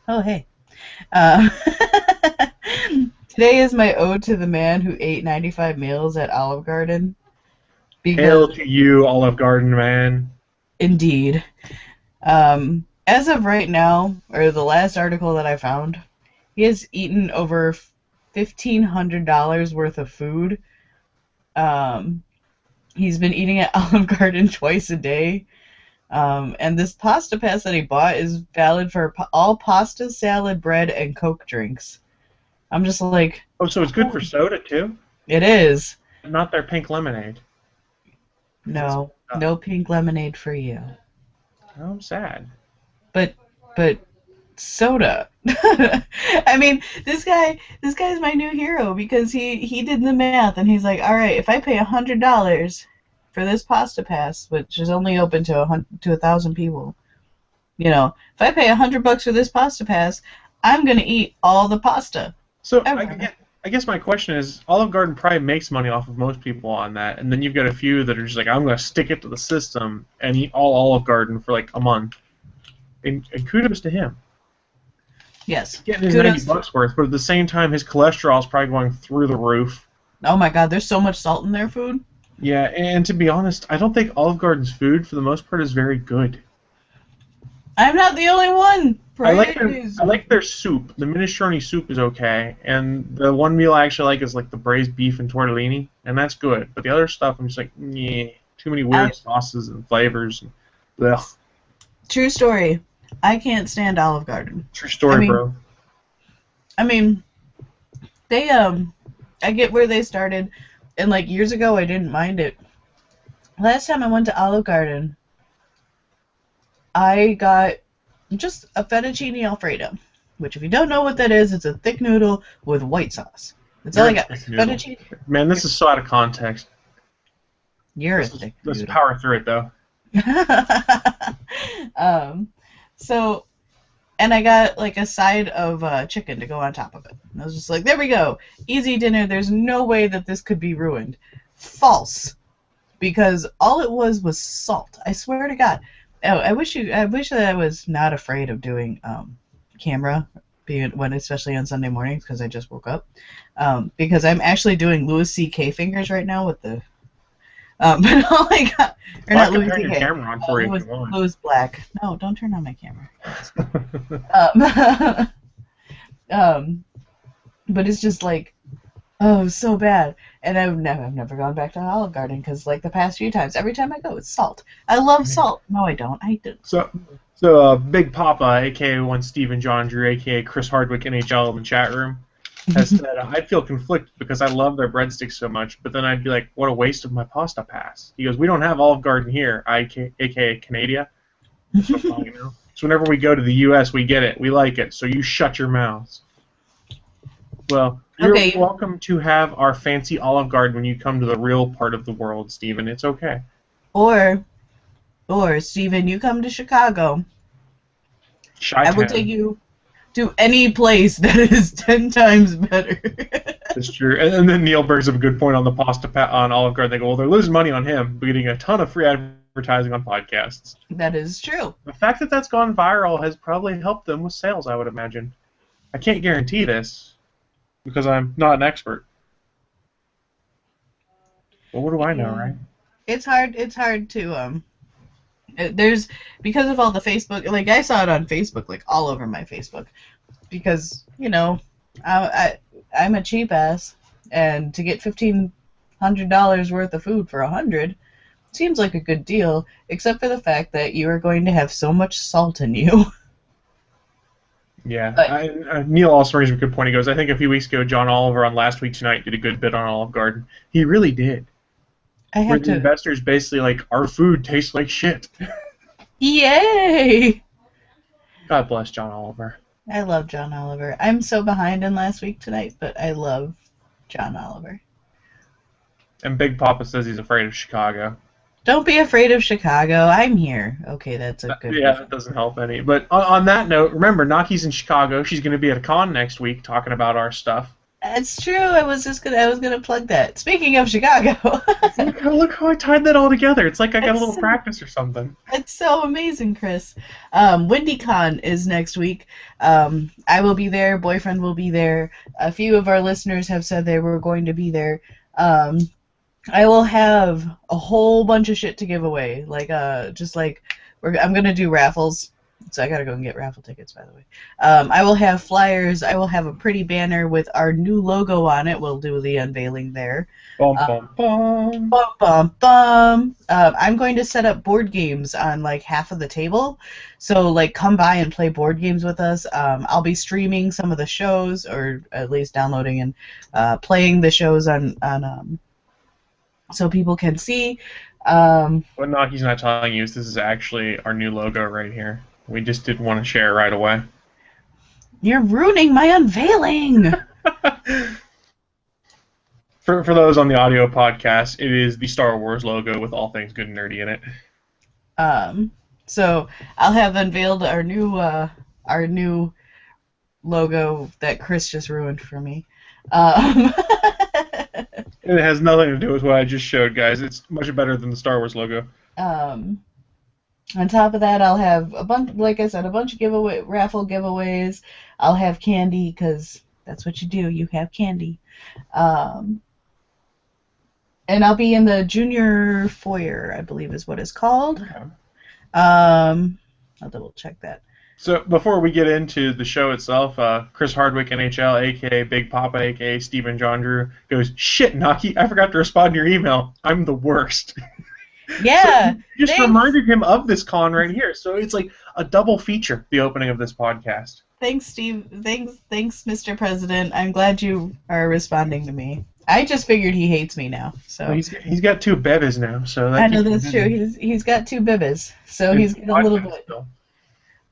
Oh, hey. Uh, today is my ode to the man who ate 95 meals at Olive Garden Hail because, to you, Olive Garden man. indeed, as of right now, or the last article that I found, he has eaten over $1,500 worth of food. Um, he's been eating at Olive Garden twice a day. And this pasta pass that he bought is valid for all pasta, salad, bread, and Coke drinks. I'm just like, Oh, so it's good for holy, soda too? it is. Not their pink lemonade. That's No, no pink lemonade for you. I'm sad. But, but soda. I mean, this guy's my new hero because he did the math and he's like, all right, if I pay $100 for this pasta pass, which is only open to 1,000 people, if I pay $100 for this pasta pass, I'm gonna eat all the pasta So ever. I guess my question is, Olive Garden probably makes money off of most people on that, and then you've got a few that are just like, I'm going to stick it to the system and eat all Olive Garden for like a month. And kudos to him. Yes, Getting his 90 kudos. bucks worth, but at the same time, his cholesterol is probably going through the roof. Oh my God, there's so much salt in their food. Yeah, and to be honest, I don't think Olive Garden's food, for the most part, is very good. I'm not the only one. I Praise. like their soup. The minestrone soup is okay, and the one meal I actually like is like the braised beef and tortellini, and that's good. But the other stuff, I'm just like, yeah, too many I weird sauces and flavors. Ugh. True story. I can't stand Olive Garden. True I story, mean, bro. I mean, they I get where they started, and like years ago, I didn't mind it. Last time I went to Olive Garden, I got just a fettuccine alfredo, which if you don't know what that is, it's a thick noodle with white sauce. That's all I Very got. thick noodle. Fettuccine. Man, this is so out of context. You're a thick Let's noodle. power through it though. um, so and I got like a side of chicken to go on top of it. And I was just like, there we go, easy dinner. There's no way that this could be ruined. False, because all it was salt. I swear to God. Oh, I wish that I was not afraid of doing camera, being when especially on Sunday mornings because I just woke up. Because I'm actually doing Louis C.K. fingers right now with the but all I got, or Well, I not can Louis turn your C.K. camera on for you if Louis you want. Louis Black. No, don't turn on my camera. Um, um, but it's just like, oh, so bad. And I've never gone back to Olive Garden because like the past few times, every time I go, it's salt. I love salt. No, I don't. I do. So, so Big Papa, aka one Stephen John Drew, aka Chris Hardwick NHL in the chat room, has said I'd feel conflicted because I love their breadsticks so much, but then I'd be like, what a waste of my pasta pass. He goes, we don't have Olive Garden here, aka Canada. So, you know. So whenever we go to the U.S., we get it, we like it. So you shut your mouths. Well, you're Okay. welcome to have our fancy Olive Garden when you come to the real part of the world, Stephen. It's okay. Or, Steven, you come to Chicago. I will take Chi-town. you to any place that is 10 times better. That's true. And then Neil brings up a good point on the on Olive Garden. They go, well, they're losing money on him, but getting a ton of free advertising on podcasts. That is true. The fact that that's gone viral has probably helped them with sales, I would imagine. I can't guarantee this because I'm not an expert. But what do I know, Yeah. right? It's hard to there's because of all the Facebook, like I saw it on Facebook, like all over my Facebook, because I'm a cheap ass, and to get $1,500 worth of food for 100 seems like a good deal, except for the fact that you are going to have so much salt in you. Yeah. But Neil also raised a good point. He goes, I think a few weeks ago, John Oliver on Last Week Tonight did a good bit on Olive Garden. He really did. I Where have the to. investors basically like, our food tastes like shit. Yay! God bless John Oliver. I love John Oliver. I'm so behind in Last Week Tonight, but I love John Oliver. And Big Papa says he's afraid of Chicago. Don't be afraid of Chicago. I'm here. Okay, that's a good Yeah, that reason. doesn't help any. But on that note, remember, Naki's in Chicago. She's going to be at a con next week talking about our stuff. It's true. I was gonna plug that. Speaking of Chicago, Look how I tied that all together. It's like I got a it's little so, practice or something. it's so amazing, Chris. WindyCon is next week. I will be there. Boyfriend will be there. A few of our listeners have said they were going to be there. Um, I will have a whole bunch of shit to give away. I'm gonna do raffles. So I gotta go and get raffle tickets, by the way. I will have flyers. I will have a pretty banner with our new logo on it. We'll do the unveiling there. Bum, bum, bum. Bum, bum, bum. I'm going to set up board games on like half of the table. So like come by and play board games with us. I'll be streaming some of the shows, or at least downloading and playing the shows on so people can see. What Naki's not telling you is this is actually our new logo right here. We just didn't want to share it right away. You're ruining my unveiling! For those on the audio podcast, it is the Star Wars logo with all things good and nerdy in it. So I'll have unveiled our new logo that Chris just ruined for me. It has nothing to do with what I just showed, guys. It's much better than the Star Wars logo. On top of that, I'll have a bunch, like I said, a bunch of raffle giveaways. I'll have candy, because that's what you do. You have candy. And I'll be in the junior foyer, I believe is what it's called. Okay. I'll double check that. So before we get into the show itself, Chris Hardwick, NHL, a.k.a. Big Papa, a.k.a. Stephen John Drew, goes, "Shit, Naki, I forgot to respond to your email. I'm the worst." Yeah. So you just reminded him of this con right here. So it's like a double feature, the opening of this podcast. Thanks, Steve. Thanks, Mr. President. I'm glad you are responding to me. I just figured he hates me now. So well, he's got 2 bevas now. So that I know that's true. He's got 2 bibas, so he's getting a little bit.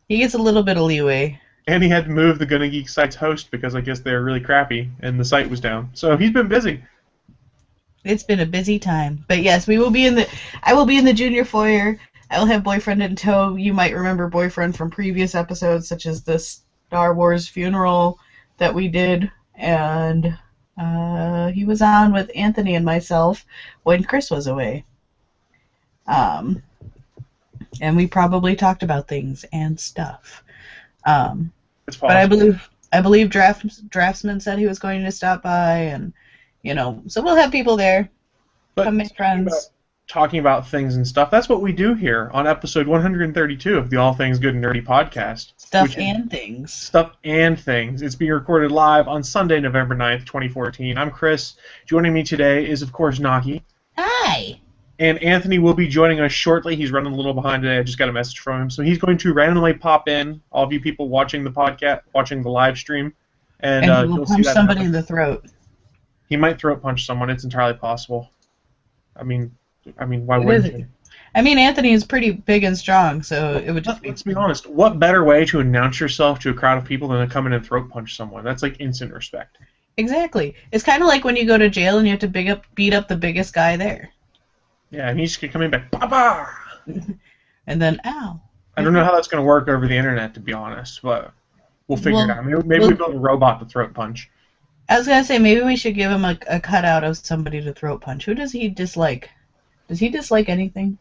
He gets a little bit of leeway. And he had to move the Gonna Geek site's host because I guess they were really crappy and the site was down. So he's been busy. It's been a busy time, but yes, I will be in the junior foyer. I will have Boyfriend in tow. You might remember Boyfriend from previous episodes, such as the Star Wars funeral that we did, and he was on with Anthony and myself when Chris was away. And we probably talked about things and stuff. It's possible. But I believe Draftsman said he was going to stop by, and so we'll have people there. But come make friends. Talking about things and stuff, that's what we do here on episode 132 of the All Things Good and Nerdy podcast. Stuff and things. Stuff and things. It's being recorded live on Sunday, November 9th, 2014. I'm Chris. Joining me today is, of course, Naki. Hi. And Anthony will be joining us shortly. He's running a little behind today. I just got a message from him. So he's going to randomly pop in, all of you people watching the podcast, watching the live stream. And he will punch somebody in the throat. He might throat punch someone. It's entirely possible. I mean, why wouldn't you? I mean, Anthony is pretty big and strong, so it would just Let's be honest. What better way to announce yourself to a crowd of people than to come in and throat punch someone? That's like instant respect. Exactly. It's kind of like when you go to jail and you have to beat up the biggest guy there. Yeah, and he's coming back, Papa! And then, ow. I don't know how that's going to work over the internet, to be honest, but we'll figure it out. Maybe we build a robot to throat punch. I was going to say, maybe we should give him a cutout of somebody to throat punch. Who does he dislike? Does he dislike anything?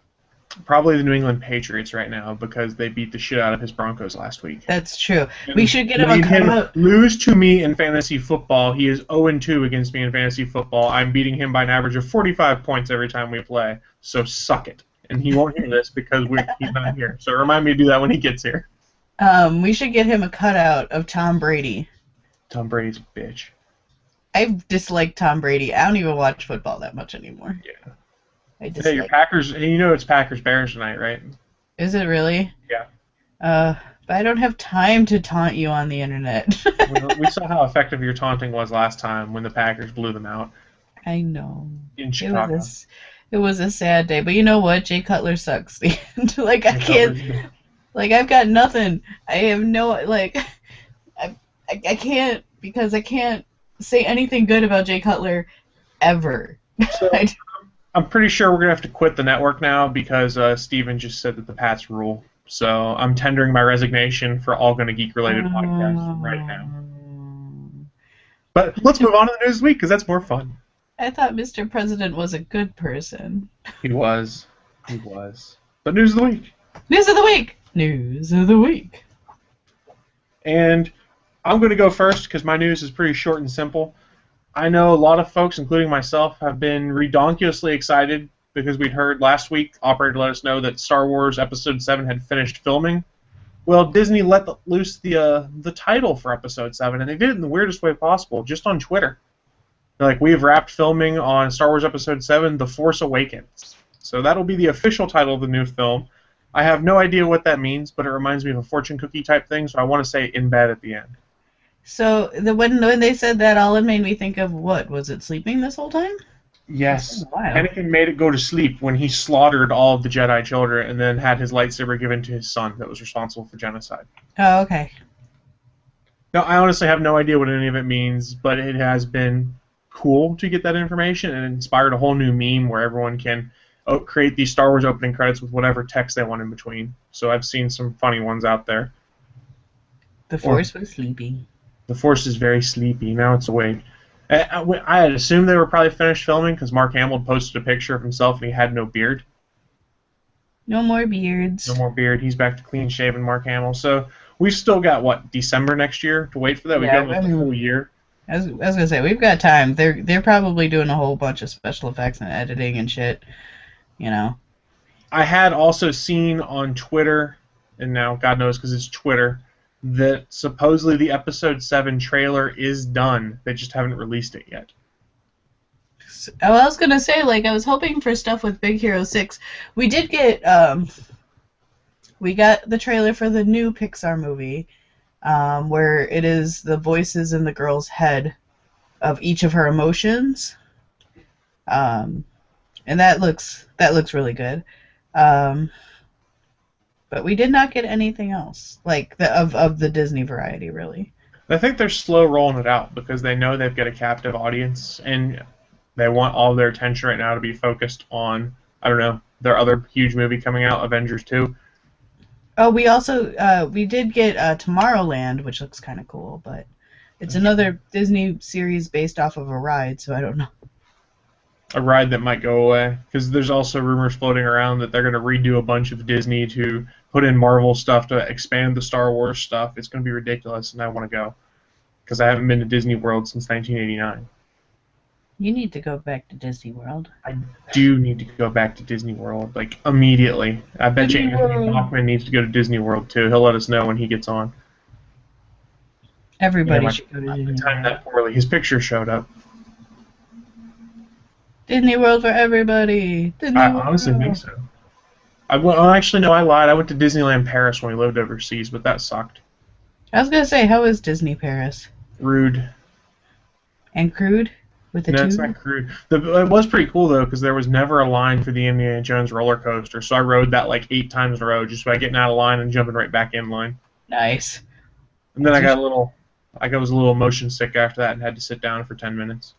Probably the New England Patriots right now because they beat the shit out of his Broncos last week. That's true. We should get him a cutout. Lose to me in fantasy football. He is 0-2 against me in fantasy football. I'm beating him by an average of 45 points every time we play. So suck it. And he won't hear this because he's not here. So remind me to do that when he gets here. We should get him a cutout of Tom Brady. Tom Brady's a bitch. I dislike Tom Brady. I don't even watch football that much anymore. Yeah. Hey, your Packers. You know it's Packers-Bears tonight, right? Is it really? Yeah. But I don't have time to taunt you on the internet. We saw how effective your taunting was last time when the Packers blew them out. I know. In Chicago. It was a sad day, but you know what? Jay Cutler sucks. Like I can't. Like I've got nothing. I have no I can't because I can't say anything good about Jay Cutler ever. So, I'm pretty sure we're going to have to quit the network now because Steven just said that the Pats rule. So I'm tendering my resignation for all Gonna Geek related podcasts right now. But let's move on to the news of the week because that's more fun. I thought Mr. President was a good person. He was. He was. But news of the week. News of the week! News of the week. And I'm going to go first because my news is pretty short and simple. I know a lot of folks, including myself, have been redonkulously excited because we'd heard last week, operator let us know that Star Wars Episode 7 had finished filming. Well, Disney let loose the title for Episode 7, and they did it in the weirdest way possible, just on Twitter. They're like, we have wrapped filming on Star Wars Episode 7, The Force Awakens. So that'll be the official title of the new film. I have no idea what that means, but it reminds me of a fortune cookie type thing, so I want to say in bed at the end. So when they said that, all it made me think of what? Was it sleeping this whole time? Yes. Anakin made it go to sleep when he slaughtered all of the Jedi children and then had his lightsaber given to his son that was responsible for genocide. Oh, okay. Now, I honestly have no idea what any of it means, but it has been cool to get that information and inspired a whole new meme where everyone can create these Star Wars opening credits with whatever text they want in between. So I've seen some funny ones out there. The Force was sleeping. The Force is very sleepy. Now it's awake. I had assumed they were probably finished filming because Mark Hamill posted a picture of himself and he had no beard. No more beards. No more beard. He's back to clean-shaven Mark Hamill. So we've still got, what, December next year to wait for that? We've got a full year. I was going to say, we've got time. They're probably doing a whole bunch of special effects and editing and shit. You know. I had also seen on Twitter, and now God knows because it's Twitter, that supposedly the Episode 7 trailer is done. They just haven't released it yet. Oh, I was going to say, like, I was hoping for stuff with Big Hero 6. We did get, we got the trailer for the new Pixar movie, where it is the voices in the girl's head of each of her emotions. And that looks really good. But we did not get anything else, like of the Disney variety, really. I think they're slow rolling it out because they know they've got a captive audience and they want all their attention right now to be focused on, I don't know, their other huge movie coming out, Avengers 2. Oh, we also we did get Tomorrowland, which looks kind of cool, but it's another Disney series based off of a ride, so I don't know. A ride that might go away, because there's also rumors floating around that they're going to redo a bunch of Disney to put in Marvel stuff to expand the Star Wars stuff. It's going to be ridiculous, and I want to go, because I haven't been to Disney World since 1989. You need to go back to Disney World. I do need to go back to Disney World, like, immediately. I bet you Anthony Bachman needs to go to Disney World, too. He'll let us know when he gets on. Everybody should go to Disney World. I timed that poorly. His picture showed up. Disney World for everybody. I honestly think so. Actually, no, I lied. I went to Disneyland Paris when we lived overseas, but that sucked. I was going to say, how is Disney Paris? Rude. And crude? With the No, two? it's not crude. It was pretty cool, though, because there was never a line for the Indiana Jones roller coaster, so I rode that like 8 times in a row just by getting out of line and jumping right back in line. Nice. And then I was a little motion sick after that and had to sit down for 10 minutes.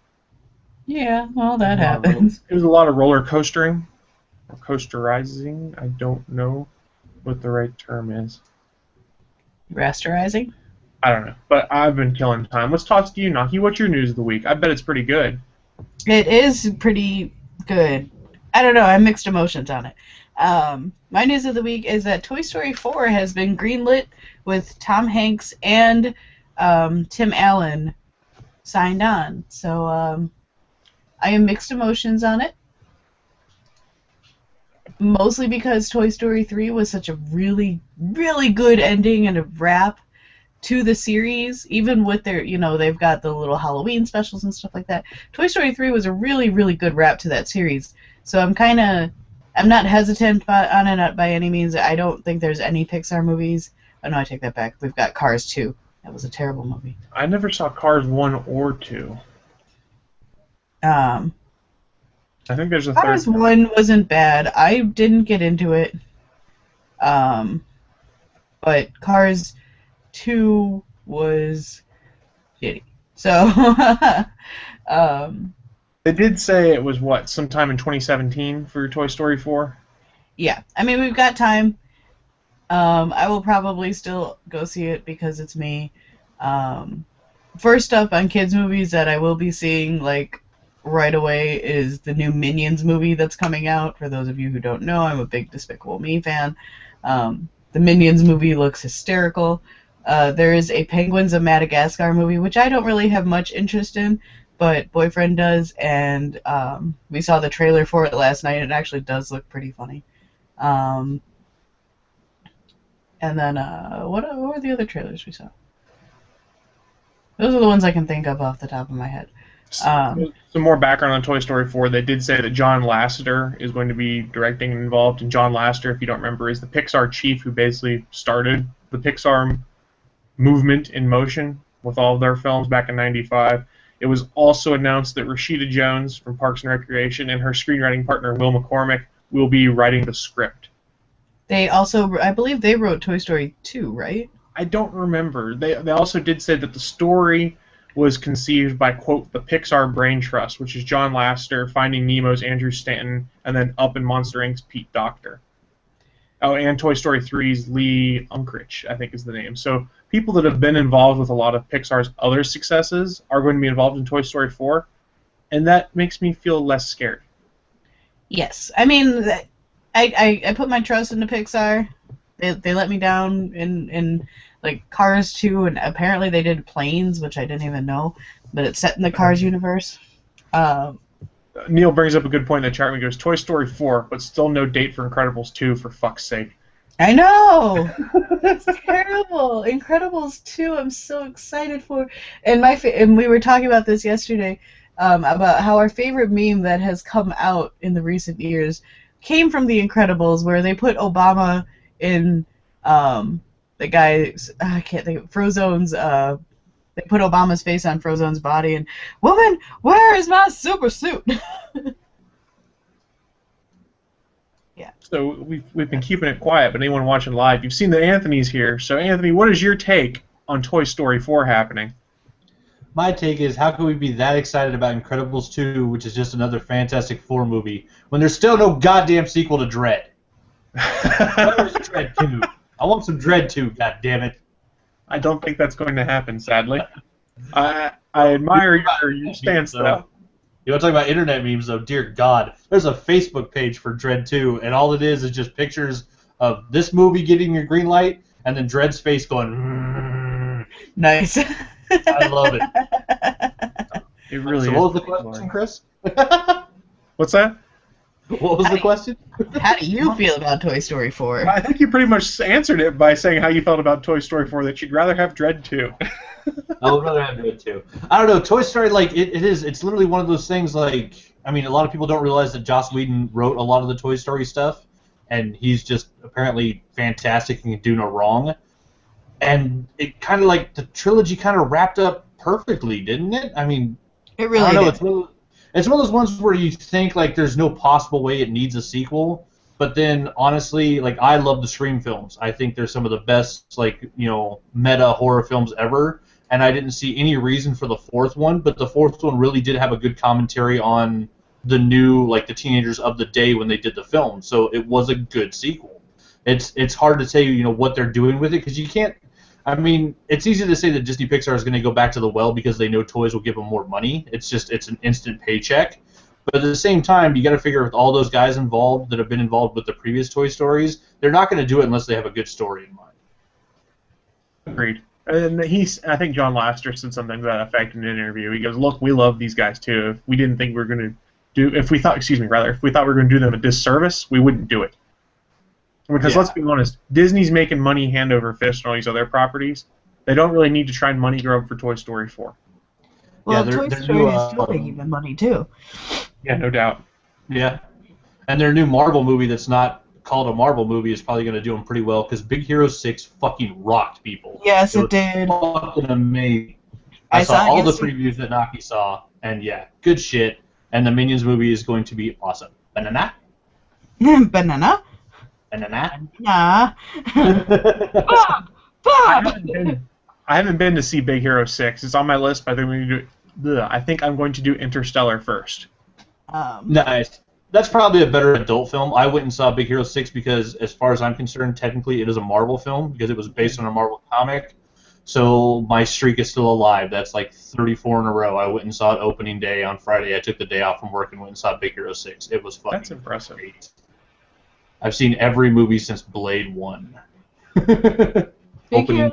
Yeah, well, that happens. It was a lot of roller coastering, or coasterizing. I don't know what the right term is. Rasterizing? I don't know, but I've been killing time. Let's talk to you, Naki. What's your news of the week? I bet it's pretty good. It is pretty good. I don't know. I have mixed emotions on it. My news of the week is that Toy Story 4 has been greenlit with Tom Hanks and Tim Allen signed on. So I have mixed emotions on it. Mostly because Toy Story 3 was such a really, really good ending and a wrap to the series, even with their, they've got the little Halloween specials and stuff like that. Toy Story 3 was a really, really good wrap to that series. So I'm not hesitant on it, not by any means. I don't think there's any Pixar movies. Oh, no, I take that back. We've got Cars 2. That was a terrible movie. I never saw Cars 1 or 2. I think there's a Cars 1 wasn't bad. I didn't get into it. But Cars 2 was shitty. So, they did say it was, sometime in 2017 for Toy Story 4? Yeah. I mean, we've got time. I will probably still go see it because it's me. first up on kids movies that I will be seeing like right away is the new Minions movie that's coming out. For those of you who don't know, I'm a big Despicable Me fan. The Minions movie looks hysterical. There is a Penguins of Madagascar movie, which I don't really have much interest in, but boyfriend does, and we saw the trailer for it last night. It actually does look pretty funny. And then what were the other trailers we saw? Those are the ones I can think of off the top of my head. Some more background on Toy Story 4. They did say that John Lasseter is going to be directing and involved. And John Lasseter, if you don't remember, is the Pixar chief who basically started the Pixar movement in motion with all of their films back in '95. It was also announced that Rashida Jones from Parks and Recreation and her screenwriting partner Will McCormick will be writing the script. They also, I believe they wrote Toy Story 2, right? I don't remember. They also did say that the story was conceived by, quote, the Pixar Brain Trust, which is John Lasseter, Finding Nemo's Andrew Stanton, and then Up and Monster Inc.'s Pete Docter. Oh, and Toy Story 3's Lee Unkrich, I think is the name. So people that have been involved with a lot of Pixar's other successes are going to be involved in Toy Story 4, and that makes me feel less scared. Yes. I mean, I put my trust into Pixar. They let me down in like Cars 2, and apparently they did Planes, which I didn't even know, but it's set in the Cars universe. Neil brings up a good point in the chat. He goes, Toy Story 4, but still no date for Incredibles 2, for fuck's sake. I know! It's terrible! Incredibles 2, I'm so excited for. And and we were talking about this yesterday, about how our favorite meme that has come out in the recent years came from The Incredibles, where they put Obama in the guy's, I can't think of, Frozone's, they put Obama's face on Frozone's body, and, woman, where is my super suit? Yeah. So we've been keeping it quiet, but anyone watching live, you've seen that Anthony's here. So Anthony, what is your take on Toy Story 4 happening? My take is, how can we be that excited about Incredibles 2, which is just another Fantastic Four movie, when there's still no goddamn sequel to Dredd? Where is Dredd 2? I want some Dredd 2, goddammit. I don't think that's going to happen, sadly. I admire your stance, though. You want to talk about internet memes, though? Dear God. There's a Facebook page for Dredd 2, and all it is just pictures of this movie getting your green light, and then Dredd's face going, Nice. I love it. It really so is. what was the question, Chris? What's that? What was the question? How do you feel about Toy Story 4? I think you pretty much answered it by saying how you felt about Toy Story 4, that you'd rather have Dredd 2. I would rather have Dredd 2. I don't know, Toy Story, like, it's literally one of those things, like, I mean, a lot of people don't realize that Joss Whedon wrote a lot of the Toy Story stuff, and he's just apparently fantastic and can do no wrong. And it kind of, like, the trilogy kind of wrapped up perfectly, didn't it? I mean, It really I don't know, did. it's one of those ones where you think, like, there's no possible way it needs a sequel, but then, honestly, like, I love the Scream films. I think they're some of the best, like, you know, meta horror films ever, and I didn't see any reason for the fourth one, but the fourth one really did have a good commentary on the new, like, the teenagers of the day when they did the film, so it was a good sequel. It's hard to say, you know, what they're doing with it, because you can't, I mean, it's easy to say that Disney Pixar is going to go back to the well because they know toys will give them more money. It's an instant paycheck. But at the same time, you got to figure with all those guys involved that have been involved with the previous Toy Stories, they're not going to do it unless they have a good story in mind. Agreed. And I think John Lasseter said something to that effect in an interview. He goes, "Look, we love these guys too. If we didn't think we were going to if we thought we were going to do them a disservice, we wouldn't do it." Because let's be honest, Disney's making money hand over fist on all these other properties. They don't really need to try and money grab for Toy Story 4. Well, Yeah, Toy they're Story new, is still making them money, too. Yeah, no doubt. Yeah. And their new Marvel movie that's not called a Marvel movie is probably going to do them pretty well because Big Hero 6 fucking rocked, people. Yes, it was did. Fucking amazing. I saw all the previews that Naki saw, and yeah, good shit. And the Minions movie is going to be awesome. Banana? Banana? Banana? Nah. Bob! I haven't been to see Big Hero 6. It's on my list, but I think I'm going to do Interstellar first. Nice. That's probably a better adult film. I went and saw Big Hero 6 because, as far as I'm concerned, technically it is a Marvel film because it was based on a Marvel comic. So my streak is still alive. That's like 34 in a row. I went and saw it opening day on Friday. I took the day off from work and went and saw Big Hero 6. It was fucking That's impressive. great. I've seen every movie since Blade 1. Big Opening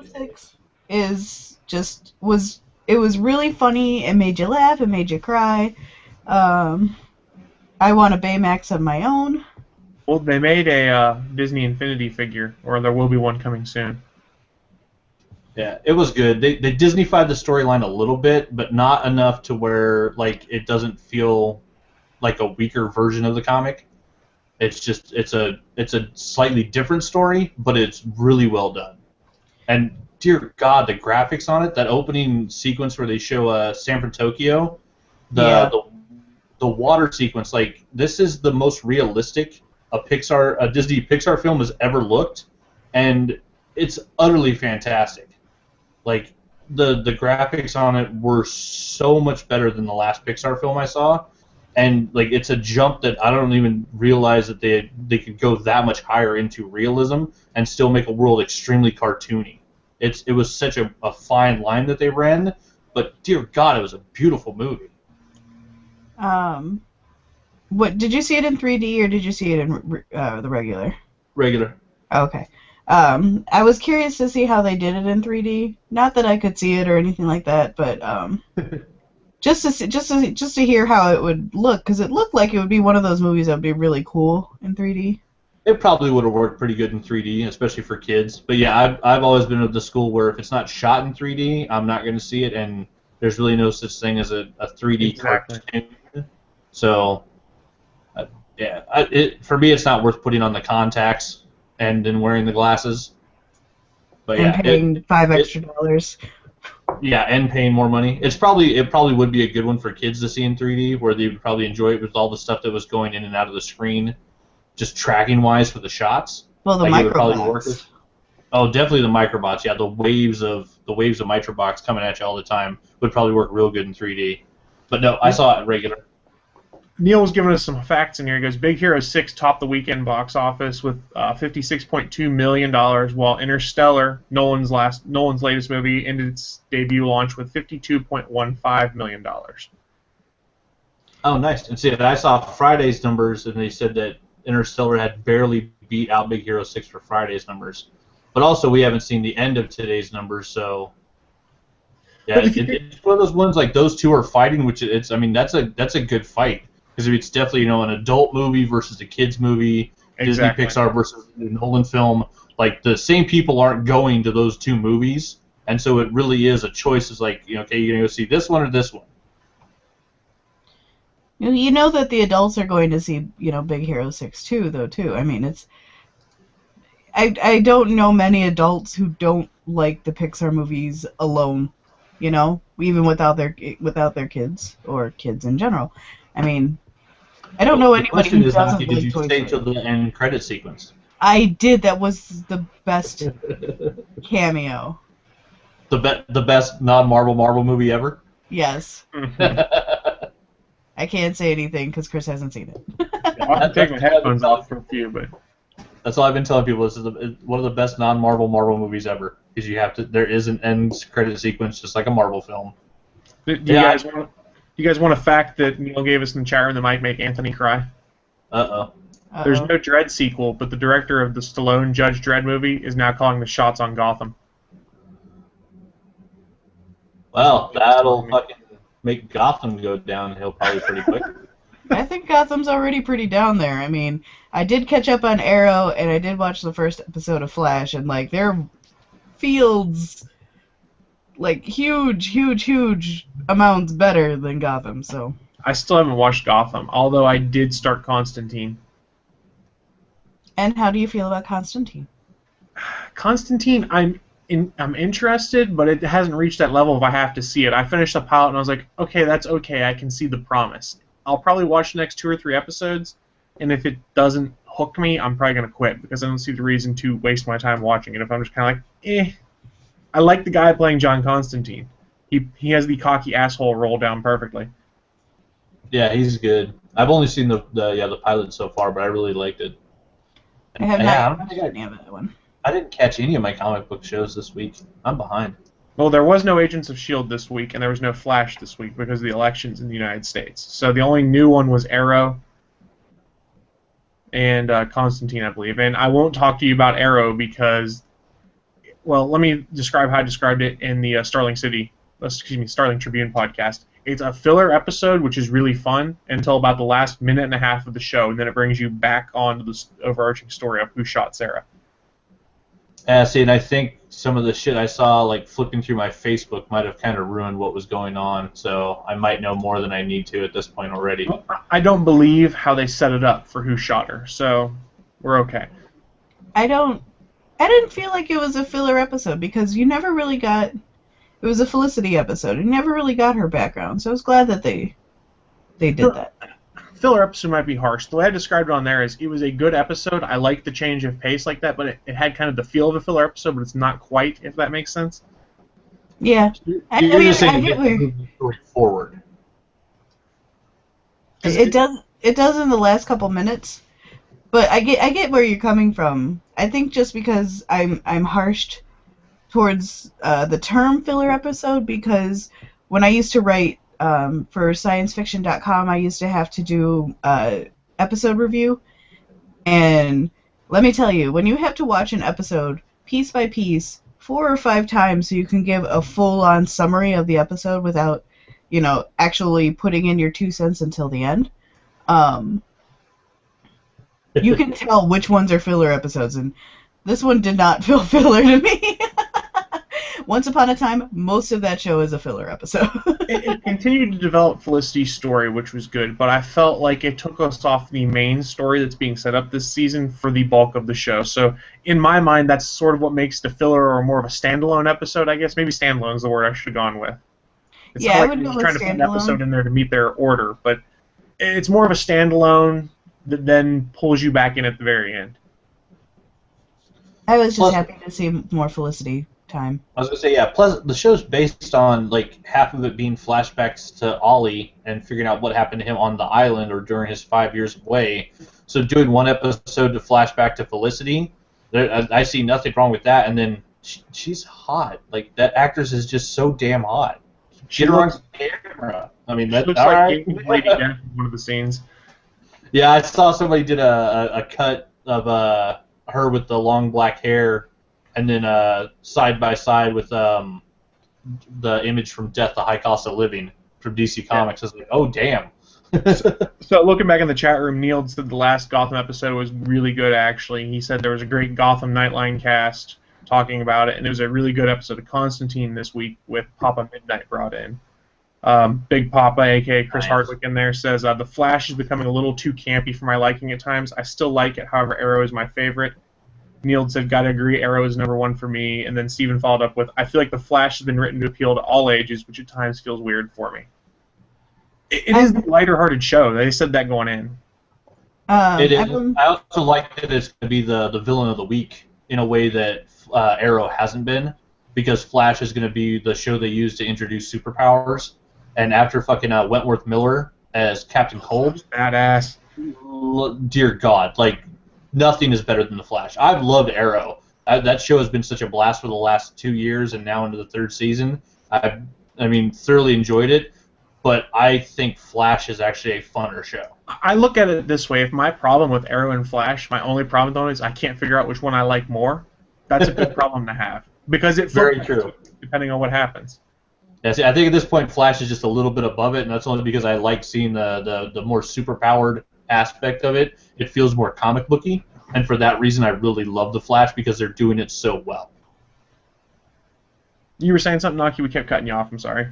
Hero 6 was really funny. It made you laugh. It made you cry. I want a Baymax of my own. Well, they made a Disney Infinity figure, or there will be one coming soon. Yeah, it was good. They Disneyfied the storyline a little bit, but not enough to where like it doesn't feel like a weaker version of the comic. It's just it's a slightly different story, but it's really well done. And dear God, the graphics on it, that opening sequence where they show San Tokyo, the water sequence, like this is the most realistic a Disney Pixar film has ever looked, and it's utterly fantastic. Like the graphics on it were so much better than the last Pixar film I saw, and like it's a jump that I don't even realize that they could go that much higher into realism and still make a world extremely cartoony. It was such a fine line that they ran, but dear God, it was a beautiful movie. What did you see it in 3D or did you see it in the regular? Regular. Okay. I was curious to see how they did it in 3D. Not that I could see it or anything like that, but just to hear how it would look, because it looked like it would be one of those movies that would be really cool in 3D. It probably would have worked pretty good in 3D, especially for kids. But yeah, I've always been of the school where if it's not shot in 3D, I'm not going to see it, and there's really no such thing as a 3D cartoon. So, for me, it's not worth putting on the contacts and then wearing the glasses. But and yeah, paying $5 extra. Yeah, and paying more money. It probably would be a good one for kids to see in 3D, where they would probably enjoy it with all the stuff that was going in and out of the screen, just tracking wise for the shots. Well, the microbots. Oh, definitely the microbots. Yeah, the waves of microbots coming at you all the time would probably work real good in 3D. But no, I saw it regular. Neil was giving us some facts in here. He goes, Big Hero 6 topped the weekend box office with $56.2 million, while Interstellar, Nolan's latest movie, ended its debut launch with $52.15 million. Oh, nice. And see, I saw Friday's numbers, and they said that Interstellar had barely beat out Big Hero 6 for Friday's numbers. But also, we haven't seen the end of today's numbers, so... Yeah, it's one of those ones, like, those two are fighting, which that's a good fight. Because it's definitely, an adult movie versus a kid's movie, Exactly. Disney Pixar versus a Nolan film. Like, the same people aren't going to those two movies, and so it really is a choice. It's like, okay, you're going to go see this one or this one. You know that the adults are going to see, Big Hero 6 too. I mean, it's... I don't know many adults who don't like the Pixar movies alone, even without their kids, or kids in general. I mean... I don't know anybody who doesn't like Toy Story. Did you stay till the end credit sequence? I did. That was the best cameo. The best non-Marvel movie ever? Yes. I can't say anything because Chris hasn't seen it. I'll have to take my headphones off for a few, but... That's all I've been telling people. This is one of the best non-Marvel movies ever. Because there is an end credit sequence just like a Marvel film. Do you guys want a fact that Neil gave us in the chat room that might make Anthony cry? Uh-oh. There's no Dredd sequel, but the director of the Stallone Judge Dredd movie is now calling the shots on Gotham. Well, that'll fucking make Gotham go downhill probably pretty quick. I think Gotham's already pretty down there. I mean, I did catch up on Arrow, and I did watch the first episode of Flash, and, like, their fields... like huge amounts better than Gotham. So I still haven't watched Gotham, although I did start Constantine. And how do you feel about Constantine? Constantine, I'm interested, but it hasn't reached that level of I have to see it. I finished the pilot and I was like, okay, that's okay. I can see the promise. I'll probably watch the next 2 or 3 episodes, and if it doesn't hook me, I'm probably gonna quit because I don't see the reason to waste my time watching it. If I'm just kind of like, I like the guy playing John Constantine. He has the cocky asshole roll down perfectly. Yeah, he's good. I've only seen the pilot so far, but I really liked it. I have not watched any of that one. I didn't catch any of my comic book shows this week. I'm behind. Well, there was no Agents of S.H.I.E.L.D. this week, and there was no Flash this week because of the elections in the United States. So the only new one was Arrow and Constantine, I believe. And I won't talk to you about Arrow because, well, let me describe how I described it in the Starling Tribune podcast. It's a filler episode, which is really fun until about the last minute and a half of the show, and then it brings you back onto the overarching story of who shot Sarah. See, and I think some of the shit I saw, like flipping through my Facebook, might have kind of ruined what was going on. So I might know more than I need to at this point already. I don't believe how they set it up for who shot her, so we're okay. I didn't feel like it was a filler episode because you never really got. It was a Felicity episode. You never really got her background, so I was glad that they did that. Filler episode might be harsh. The way I described it on there is it was a good episode. I liked the change of pace like that, but it had kind of the feel of a filler episode, but it's not quite, if that makes sense. Yeah. You're just saying to move the story forward. It does in the last couple minutes, but I get where you're coming from. I think just because I'm harshed towards the term filler episode, because when I used to write for sciencefiction.com, I used to have to do episode review, and let me tell you, when you have to watch an episode piece by piece 4 or 5 times so you can give a full-on summary of the episode without, actually putting in your 2 cents until the end, you can tell which ones are filler episodes, and this one did not feel filler to me. Once upon a time, most of that show is a filler episode. It continued to develop Felicity's story, which was good, but I felt like it took us off the main story that's being set up this season for the bulk of the show. So, in my mind, that's sort of what makes the filler or more of a standalone episode, I guess. Maybe standalone is the word I should have gone with. It's yeah, not I like would they're go trying with to put an standalone. episode in there to meet their order, but it's more of a standalone that then pulls you back in at the very end. I was just Plus- happy to see more Felicity time. I was gonna say, yeah. Plus, the show's based on like half of it being flashbacks to Ollie and figuring out what happened to him on the island or during his 5 years away. So doing one episode to flashback to Felicity, I see nothing wrong with that. And then she's hot. Like that actress is just so damn hot. Get her on camera. I mean, She that looks all like right. Lady Death in one of the scenes. Yeah, I saw somebody did a cut of her with the long black hair, and then side by side with the image from Death: The High Cost of Living from DC Comics. I was like, oh damn. So looking back in the chat room, Neil said the last Gotham episode was really good, actually. He said there was a great Gotham Nightline cast talking about it, and it was a really good episode of Constantine this week with Papa Midnight brought in. Big Papa, a.k.a. Chris Nice. Hardwick in there, says, The Flash is becoming a little too campy for my liking at times. I still like it, however, Arrow is my favorite. Neil said, gotta agree, Arrow is number 1 for me. And then Steven followed up with, I feel like The Flash has been written to appeal to all ages, which at times feels weird for me. It is a lighter-hearted show. They said that going in. It is. I also like that it's going to be the villain of the week in a way that Arrow hasn't been, because Flash is going to be the show they use to introduce superpowers. And after fucking Wentworth Miller as Captain Cold, Badass. Dear God, like nothing is better than the Flash. I've loved Arrow. That show has been such a blast for the last 2 years, and now into the 3rd season. I mean, thoroughly enjoyed it. But I think Flash is actually a funner show. I look at it this way. If my problem with Arrow and Flash, my only problem though is I can't figure out which one I like more. That's a good problem to have. Because it Very fluctuates true. depending on what happens. Yeah, see, I think at this point Flash is just a little bit above it, and that's only because I like seeing the more superpowered aspect of it. It feels more comic booky, and for that reason I really love the Flash because they're doing it so well. You were saying something, Naki? We kept cutting you off. I'm sorry.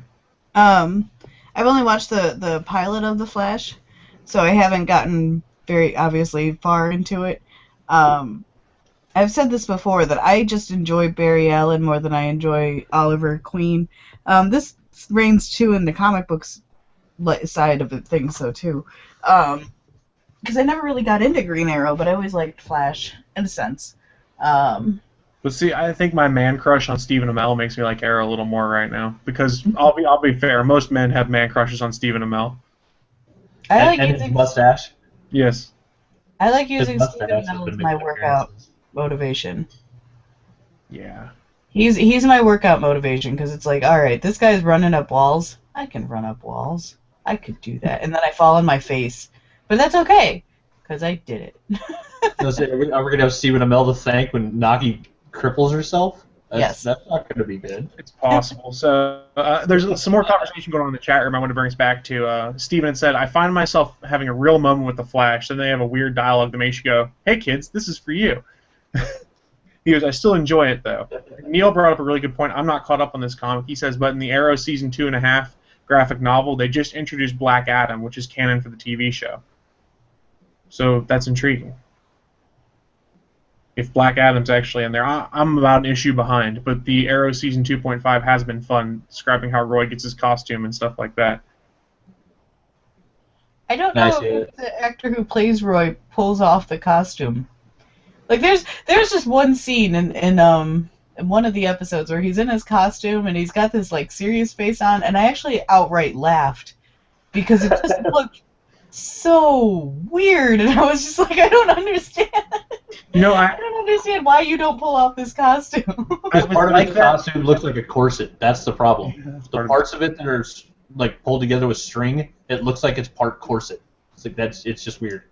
I've only watched the pilot of The Flash, so I haven't gotten very obviously far into it. I've said this before that I just enjoy Barry Allen more than I enjoy Oliver Queen. This reigns too in the comic books side of things, so too. Because I never really got into Green Arrow, but I always liked Flash in a sense. But see, I think my man crush on Stephen Amell makes me like Arrow a little more right now. Because I'll be fair, most men have man crushes on Stephen Amell. I like and his using mustache. Yes. Stephen His mustache has Amell been as my making workout appearances. motivation. Yeah. He's my workout motivation because it's like, all right, this guy's running up walls. I can run up walls. I could do that, and then I fall on my face, but that's okay because I did it. Are we going to have Stephen Amell to thank when Nagi cripples herself? Yes. That's not going to be good. It's possible. So there's some more conversation going on in the chat room I want to bring us back to. Steven had said, I find myself having a real moment with The Flash. Then they have a weird dialogue that makes you go, hey, kids, this is for you. He goes, I still enjoy it, though. Neil brought up a really good point. I'm not caught up on this comic. He says, but in the Arrow Season 2.5 graphic novel, they just introduced Black Adam, which is canon for the TV show. So that's intriguing. If Black Adam's actually in there. I'm about an issue behind, but the Arrow Season 2.5 has been fun, describing how Roy gets his costume and stuff like that. I don't know if the actor who plays Roy pulls off the costume. Like there's just one scene in one of the episodes where he's in his costume and he's got this like serious face on, and I actually outright laughed because it just looked so weird, and I was just like, I don't understand. You know, I don't understand why you don't pull off this costume. Part of the costume looks like a corset. That's the problem. The parts of it that are like pulled together with string, it looks like it's part corset. It's like it's just weird.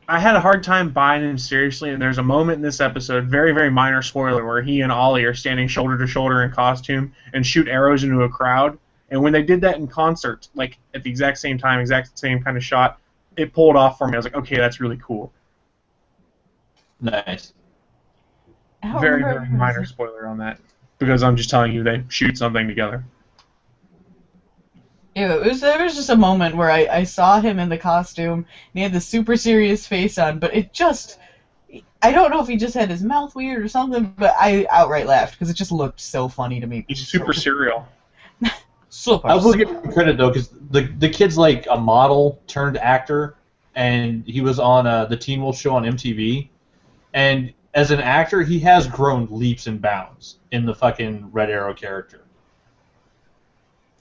I had a hard time buying him seriously, and there's a moment in this episode, very, very minor spoiler, where he and Ollie are standing shoulder to shoulder in costume and shoot arrows into a crowd. And when they did that in concert, like at the exact same time, exact same kind of shot, it pulled off for me. I was like, okay, that's really cool. Nice. Very, very minor spoiler on that, because I'm just telling you they shoot something together. Yeah, there was just a moment where I saw him in the costume, and he had this super serious face on, but it just... I don't know if he just had his mouth weird or something, but I outright laughed, because it just looked so funny to me. He's super serial. I will give him credit, though, because the kid's like a model turned actor, and he was on the Teen Wolf show on MTV, and as an actor, he has grown leaps and bounds in the fucking Red Arrow character.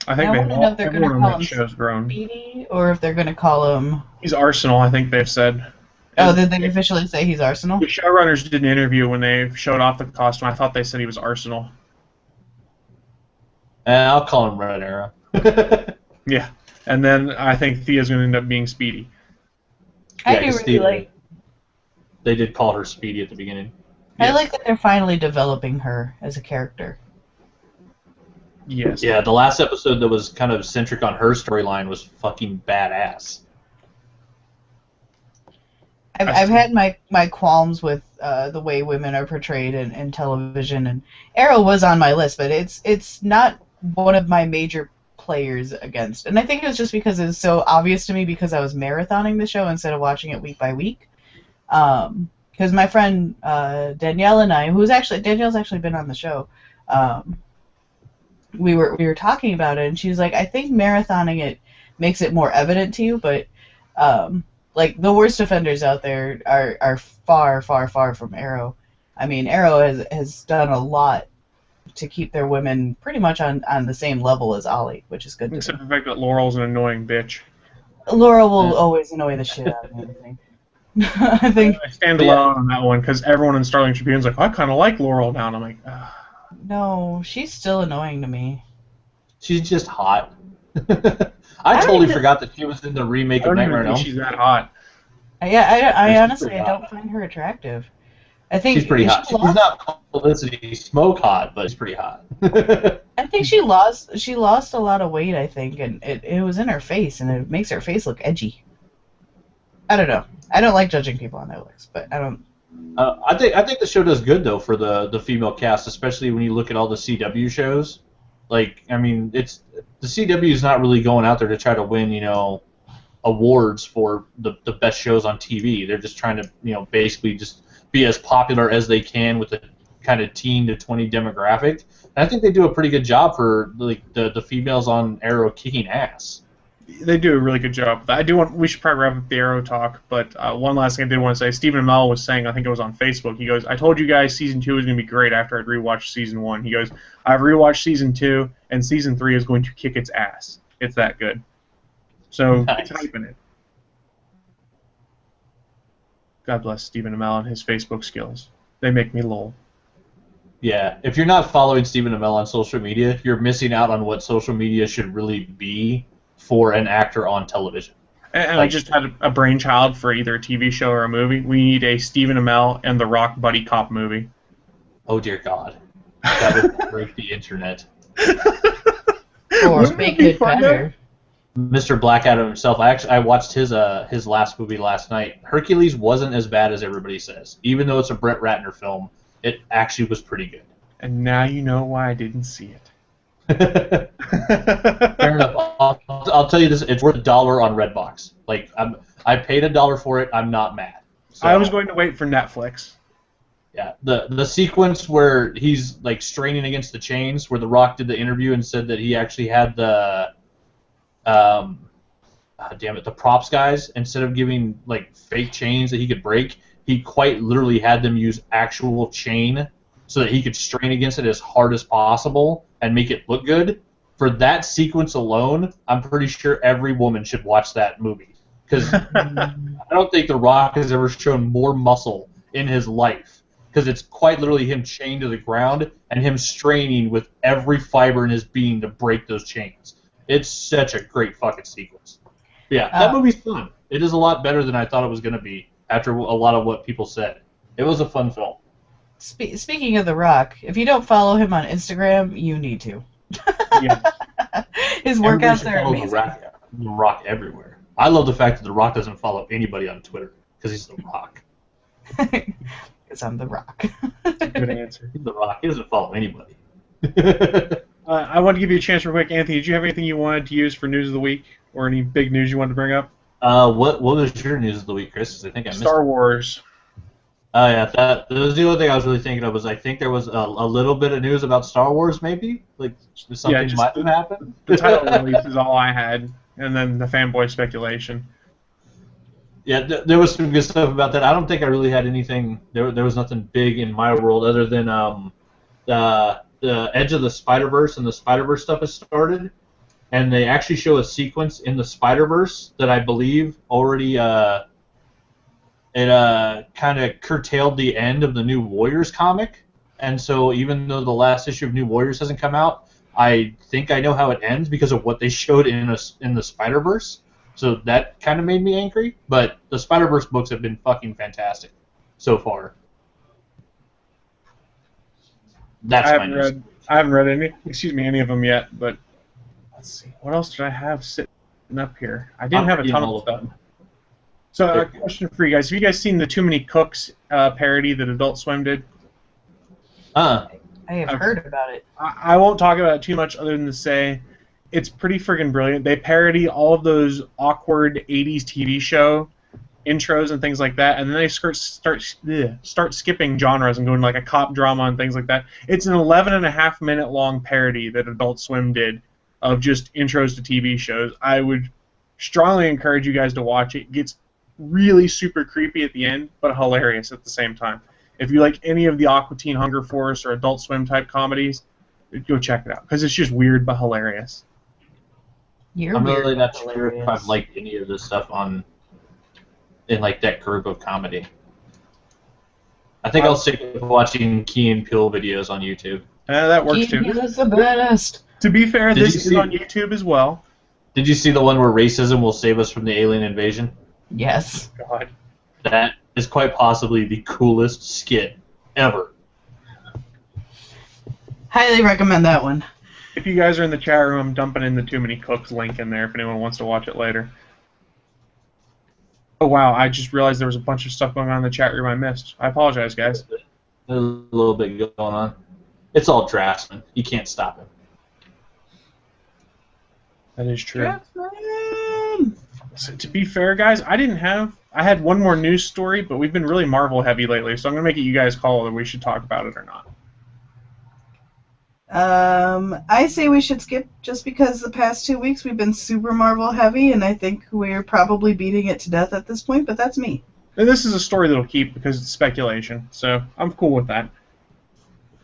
I think everyone on that show's grown. Speedy, or if they're going to call him... He's Arsenal, I think they've said. Oh, did they officially say he's Arsenal? The showrunners did an interview when they showed off the costume. I thought they said he was Arsenal. I'll call him Red Arrow. Yeah, and then I think Thea's going to end up being Speedy. I do really like... They did call her Speedy at the beginning. I like that they're finally developing her as a character. Yes. Yeah, the last episode that was kind of centric on her storyline was fucking badass. I've had my qualms with the way women are portrayed in television, and Arrow was on my list, but it's not one of my major players against. And I think it was just because it was so obvious to me because I was marathoning the show instead of watching it week by week. Because my friend Danielle and I, Danielle's actually been on the show, we were talking about it, and she was like, I think marathoning it makes it more evident to you, but like the worst offenders out there are far, far, far from Arrow. I mean, Arrow has done a lot to keep their women pretty much on the same level as Ollie, which is good. Except for the fact that Laurel's an annoying bitch. Laurel will always annoy the shit out of me, I think. I stand alone on that one because everyone in Starling Tribune's like, I kind of like Laurel now, and I'm like, ugh. No, she's still annoying to me. She's just hot. I totally forgot that she was in the remake of Nightmare on Elm Street. She's that hot. Yeah, I honestly don't find her attractive. I think she's pretty hot. She's not Felicity Smoke hot, but she's pretty hot. I think she lost a lot of weight, I think, and it was in her face, and it makes her face look edgy. I don't know. I don't like judging people on their looks, but I don't. I think the show does good though for the female cast, especially when you look at all the CW shows. Like, I mean, the CW is not really going out there to try to win, awards for the best shows on TV. They're just trying to, basically just be as popular as they can with the kind of teen to 20 demographic. And I think they do a pretty good job for like the females on Arrow kicking ass. They do a really good job. We should probably wrap up the Arrow talk, but one last thing I did want to say. Stephen Amell was saying, I think it was on Facebook, he goes, I told you guys Season 2 was going to be great after I'd rewatched Season 1. He goes, I've rewatched Season 2, and Season 3 is going to kick its ass. It's that good. So, Nice. type in it. God bless Stephen Amell and his Facebook skills. They make me lol. Yeah, if you're not following Stephen Amell on social media, you're missing out on what social media should really be for an actor on television. And I just had a brainchild for either a TV show or a movie. We need a Stephen Amell and The Rock buddy cop movie. Oh dear God, that would break the internet. Or make it better. Mr. Black Adam himself. I watched his last movie last night. Hercules wasn't as bad as everybody says. Even though it's a Brett Ratner film, it actually was pretty good. And now you know why I didn't see it. Fair enough. I'll tell you this: it's worth $1 on Redbox. Like I paid $1 for it. I'm not mad. So, I was going to wait for Netflix. Yeah, the sequence where he's like straining against the chains, where The Rock did the interview and said that he actually had the the props guys, instead of giving like fake chains that he could break, he quite literally had them use actual chain so that he could strain against it as hard as possible and make it look good. For that sequence alone, I'm pretty sure every woman should watch that movie, because I don't think The Rock has ever shown more muscle in his life. Because it's quite literally him chained to the ground and him straining with every fiber in his being to break those chains. It's such a great fucking sequence. But yeah, that movie's fun. It is a lot better than I thought it was going to be after a lot of what people said. It was a fun film. Speaking of The Rock, if you don't follow him on Instagram, you need to. Yeah. His workouts are amazing. The Rock everywhere. I love the fact that The Rock doesn't follow anybody on Twitter because he's The Rock. Because I'm The Rock. That's a good answer. He's The Rock. He doesn't follow anybody. I want to give you a chance real quick. Anthony, did you have anything you wanted to use for news of the week, or any big news you wanted to bring up? What was your news of the week, Chris? 'Cause I think I missed Star it. Wars. Oh yeah, that was the only thing I was really thinking of. Was I think there was a little bit of news about Star Wars, maybe like something just might have happened. The title release is all I had, and then the fanboy speculation. Yeah, there was some good stuff about that. I don't think I really had anything. There was nothing big in my world other than the Edge of the Spider-Verse and the Spider-Verse stuff has started, and they actually show a sequence in the Spider-Verse that I believe already it kind of curtailed the end of the New Warriors comic, and so even though the last issue of New Warriors hasn't come out, I think I know how it ends because of what they showed in the Spider-Verse. So that kind of made me angry, but the Spider-Verse books have been fucking fantastic so far. That's my news. I haven't read any of them yet, but let's see. What else did I have sitting up here? I didn't have a ton of stuff. So a question for you guys. Have you guys seen the Too Many Cooks parody that Adult Swim did? I have heard about it. I won't talk about it too much other than to say it's pretty friggin' brilliant. They parody all of those awkward 80s TV show intros and things like that, and then they start skipping genres and going like a cop drama and things like that. It's an 11.5-minute long parody that Adult Swim did of just intros to TV shows. I would strongly encourage you guys to watch it. It gets really super creepy at the end, but hilarious at the same time. If you like any of the Aqua Teen Hunger Force or Adult Swim type comedies, go check it out because it's just weird but hilarious. I'm really not sure if I've liked any of this stuff in like that group of comedy. I think I'll stick with watching Key and Peele videos on YouTube. That works too. He's the best. To be fair, this is on YouTube as well. Did you see the one where racism will save us from the alien invasion? Yes. God. That is quite possibly the coolest skit ever. Highly recommend that one. If you guys are in the chat room, I'm dumping in the Too Many Cooks link in there if anyone wants to watch it later. Oh wow, I just realized there was a bunch of stuff going on in the chat room I missed. I apologize, guys. There's a little bit going on. It's all Draftsman. You can't stop him. That is true. So, to be fair, guys, I had one more news story, but we've been really Marvel heavy lately, so I'm going to make it you guys call whether we should talk about it or not. I say we should skip just because the past 2 weeks we've been super Marvel heavy, and I think we're probably beating it to death at this point, but that's me. And this is a story that'll keep because it's speculation, so I'm cool with that.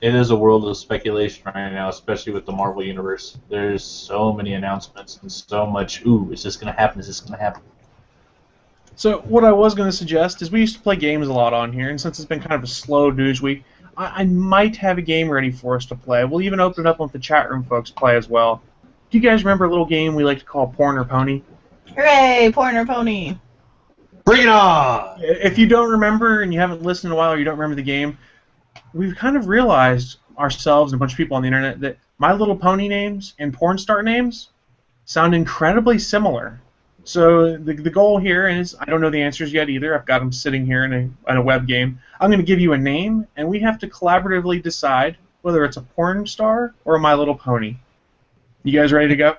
It is a world of speculation right now, especially with the Marvel Universe. There's so many announcements and so much, ooh, is this going to happen? Is this going to happen? So what I was going to suggest is we used to play games a lot on here, and since it's been kind of a slow news week, I might have a game ready for us to play. We'll even open it up and let the chat room folks play as well. Do you guys remember a little game we like to call Porn or Pony? Hooray, Porn or Pony. Bring it on! If you don't remember and you haven't listened in a while or you don't remember the game, we've kind of realized ourselves and a bunch of people on the internet that My Little Pony names and porn star names sound incredibly similar. So the goal here is, I don't know the answers yet either. I've got them sitting here in a web game. I'm going to give you a name, and we have to collaboratively decide whether it's a porn star or a My Little Pony. You guys ready to go?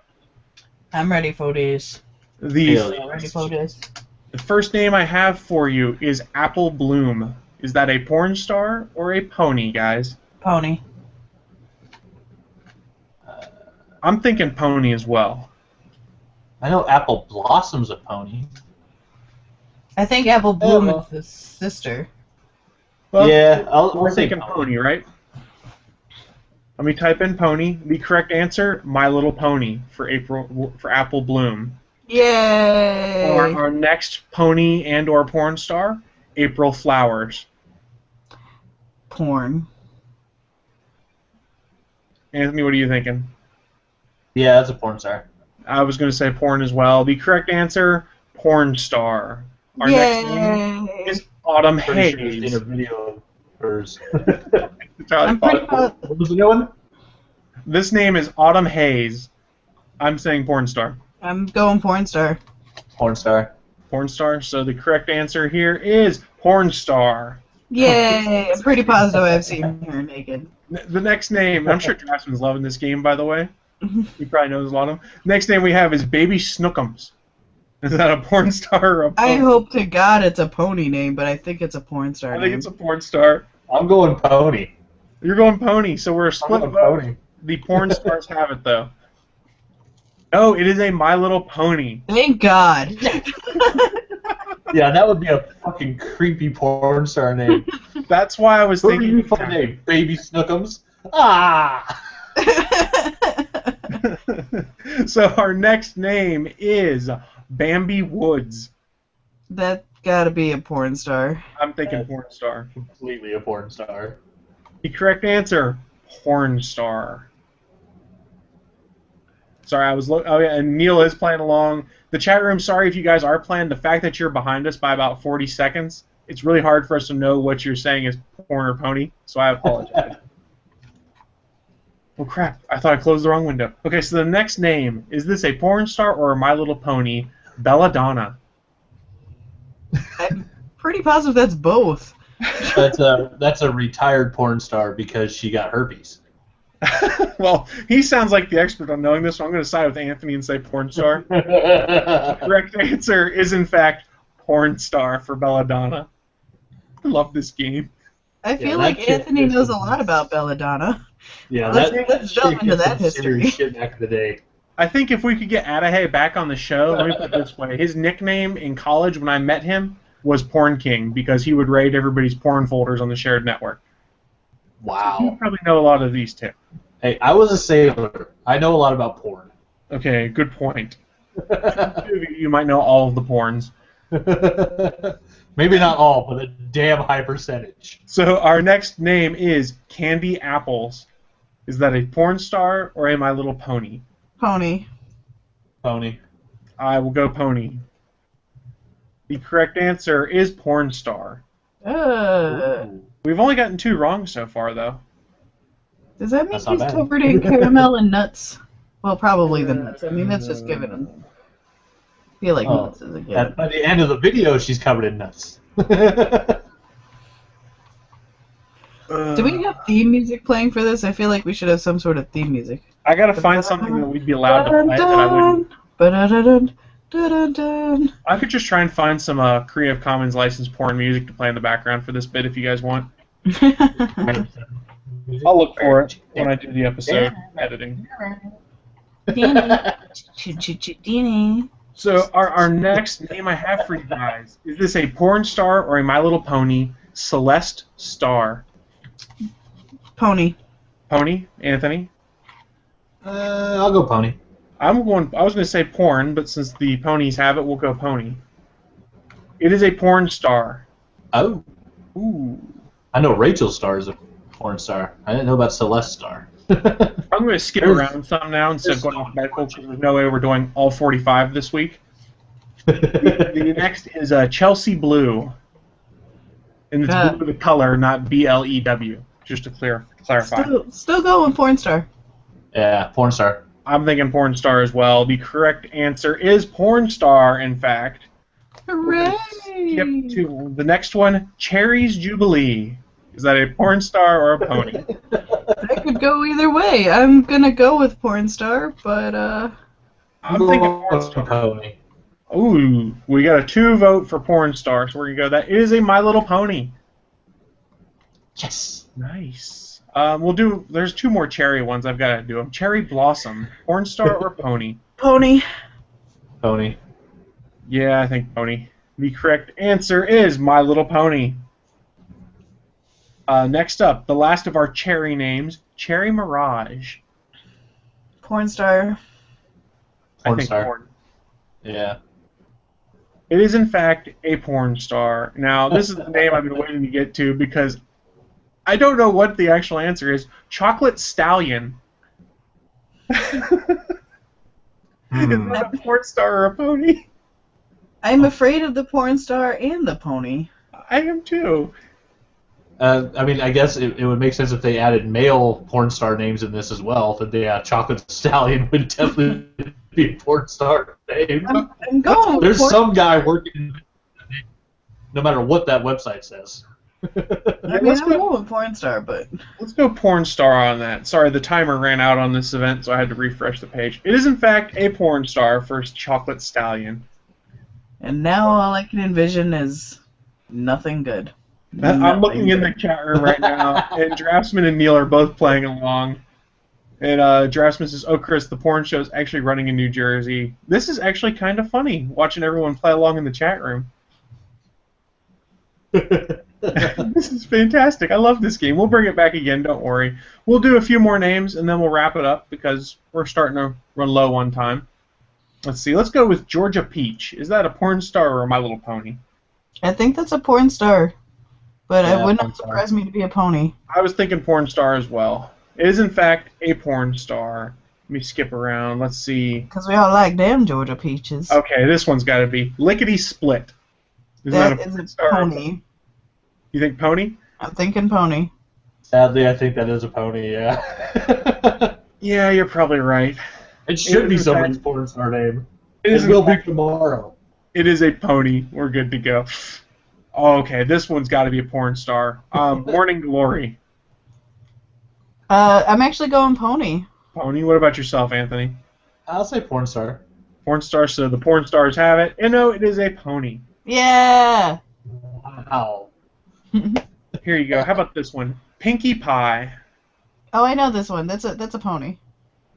I'm ready for this. The first name I have for you is Apple Bloom. Is that a porn star or a pony, guys? Pony. I'm thinking pony as well. I know Apple Blossom's a pony. I think Apple Bloom is his sister. Well, Yeah, we're I'll say thinking pony, right? Let me type in pony. The correct answer, My Little Pony for Apple Bloom. Yay! Or our next pony and/or porn star, April Flowers. Porn. Anthony, what are you thinking? Yeah, that's a porn star. I was going to say porn as well. The correct answer, porn star. Our next name is Autumn Pretty sure I've Hayes. seen a video of hers. I'm pretty What was the new one? This name is Autumn Hayes. I'm saying porn star. I'm going porn star. Porn star. Porn star. So the correct answer here is porn star. Yay! I'm pretty positive I've seen her naked. The next name, I'm sure Draftsman's loving this game, by the way. He probably knows a lot of them. Next name we have is Baby Snookums. Is that a porn star or a pony? I hope to God it's a pony name, but I think it's a porn star I name. think it's a porn star. I'm going pony. You're going pony, so we're a I'm split going vote. pony. The porn stars have it, though. No, it is a My Little Pony. Thank God. Yeah, that would be a fucking creepy porn star name. That's why I was What would thinking. you fucking name? Baby Snookums? Ah! So our next name is Bambi Woods. That gotta be a porn star. I'm thinking porn star. Completely a porn star. The correct answer, porn star. Sorry, oh yeah, and Neil is playing along. The chat room, sorry if you guys are playing. The fact that you're behind us by about 40 seconds, it's really hard for us to know what you're saying is porn or pony, so I apologize. Oh crap, I thought I closed the wrong window. Okay, so the next name, is this a porn star or a My Little Pony? Belladonna. I'm pretty positive that's both. That's a retired porn star because she got herpes. Well, he sounds like the expert on knowing this, so I'm going to side with Anthony and say porn star. The correct answer is, in fact, porn star for Belladonna. I love this game. I feel that like chick Anthony is knows a some- lot about Belladonna. Yeah, Let's jump chick into did that some serious history. shit back in the day. I think if we could get Adahay back on the show, let me put it this way. His nickname in college when I met him was Porn King because he would raid everybody's porn folders on the shared network. You Wow. probably know a lot of these too. Hey, I was a sailor. I know a lot about porn. Okay, good point. You might know all of the porns. Maybe not all, but a damn high percentage. So our next name is Candy Apples. Is that a porn star or a My Little Pony? Pony. Pony. I will go pony. The correct answer is porn star. Ooh. We've only gotten 2 wrong so far, though. Does that mean That's not he's bad. covered in caramel and nuts? Well, probably the nuts. I mean, that's just given him. I feel like Oh, nuts is a given. By the end of the video, she's covered in nuts. Do we have theme music playing for this? I feel like we should have some sort of theme music. I gotta find something that we'd be allowed to play that I wouldn't. Ba-da-da-dun, da-dun-dun. I could just try and find some Creative Commons licensed porn music to play in the background for this bit if you guys want. I'll look for it when I do the episode editing. Dini. So our next name I have for you guys, is this a porn star or a My Little Pony? Celeste Star. Pony. Pony, Anthony? I'll go pony. I was going to say porn, but since the ponies have it, we'll go pony. It is a porn star. Oh, Ooh. I know Rachel Star is a porn star. I didn't know about Celeste Star. I'm going to skip around some now instead of going alphabetical because there's no way we're doing all 45 this week. The next is Chelsea Blue. And it's blue the color, not BLEW, just to clarify. Still going porn star. Yeah, porn star. I'm thinking porn star as well. The correct answer is porn star, in fact. Hooray! Skip to the next one, Cherry's Jubilee. Is that a porn star or a pony? That could go either way. I'm gonna go with porn star, but I'm thinking porn star. Pony. Ooh, we got a 2 vote for porn star, so we're gonna go. That is a My Little Pony. Yes. Nice. We'll do. There's 2 more cherry ones. I've got to do them. Cherry Blossom, porn star or pony? pony. Pony. Yeah, I think pony. The correct answer is My Little Pony. Next up, the last of our cherry names, Cherry Mirage. Porn star. Porn I think star. porn. Yeah. It is, in fact, a porn star. Now, this is the name I've been waiting to get to because I don't know what the actual answer is. Chocolate Stallion. Is that a porn star or a pony? I'm afraid of the porn star and the pony. I am too. I mean, I guess it would make sense if they added male porn star names in this as well. That the Chocolate Stallion would definitely be a porn star name. I'm going with There's porn some guy working, no matter what that website says. I mean, I'm going with porn star, but Let's go porn star on that. Sorry, the timer ran out on this event, so I had to refresh the page. It is, in fact, a porn star for Chocolate Stallion. and now all I can envision is nothing good. I'm looking in the chat room right now, and Draftsman and Neil are both playing along. And Draftsman says, "Oh, Chris, the porn show is actually running in New Jersey." This is actually kind of funny, watching everyone play along in the chat room. This is fantastic. I love this game. We'll bring it back again, don't worry. We'll do a few more names, and then we'll wrap it up, because we're starting to run low on time. Let's see. Let's go with Georgia Peach. Is that a porn star or a My Little Pony? I think that's a porn star, but Yeah, it would porn not star. surprise me to be a pony. I was thinking porn star as well. It is, in fact, a porn star. Let me skip around. Let's see. Because we all like damn Georgia peaches. Okay, this one's got to be Lickety Split. That is a star? pony. You think pony? I'm thinking pony. Sadly, I think that is a pony. Yeah. Yeah, you're probably right. It should It be is, in somebody's fact- porn star name. It It is, in will be fact- tomorrow. It is a pony. We're good to go. Oh, okay, this one's got to be a porn star. Morning Glory. I'm actually going pony. Pony. What about yourself, Anthony? I'll say porn star. Porn star. So the porn stars have it. And no, it is a pony. Yeah. Wow. Here you go. How about this one? Pinkie Pie. Oh, I know this one. That's a pony.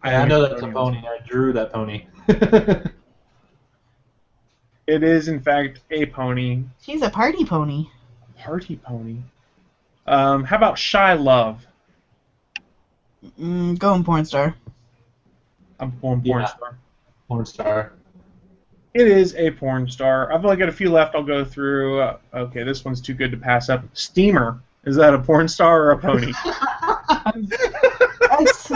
I know that's a pony. I drew that pony. It is, in fact, a pony. She's a party pony. Party pony. How about Shy Love? Going porn star. I'm going porn Yeah. star. Porn star. It is a porn star. I've only got a few left. I'll go through. Okay, this one's too good to pass up. Steamer. Is that a porn star or a pony?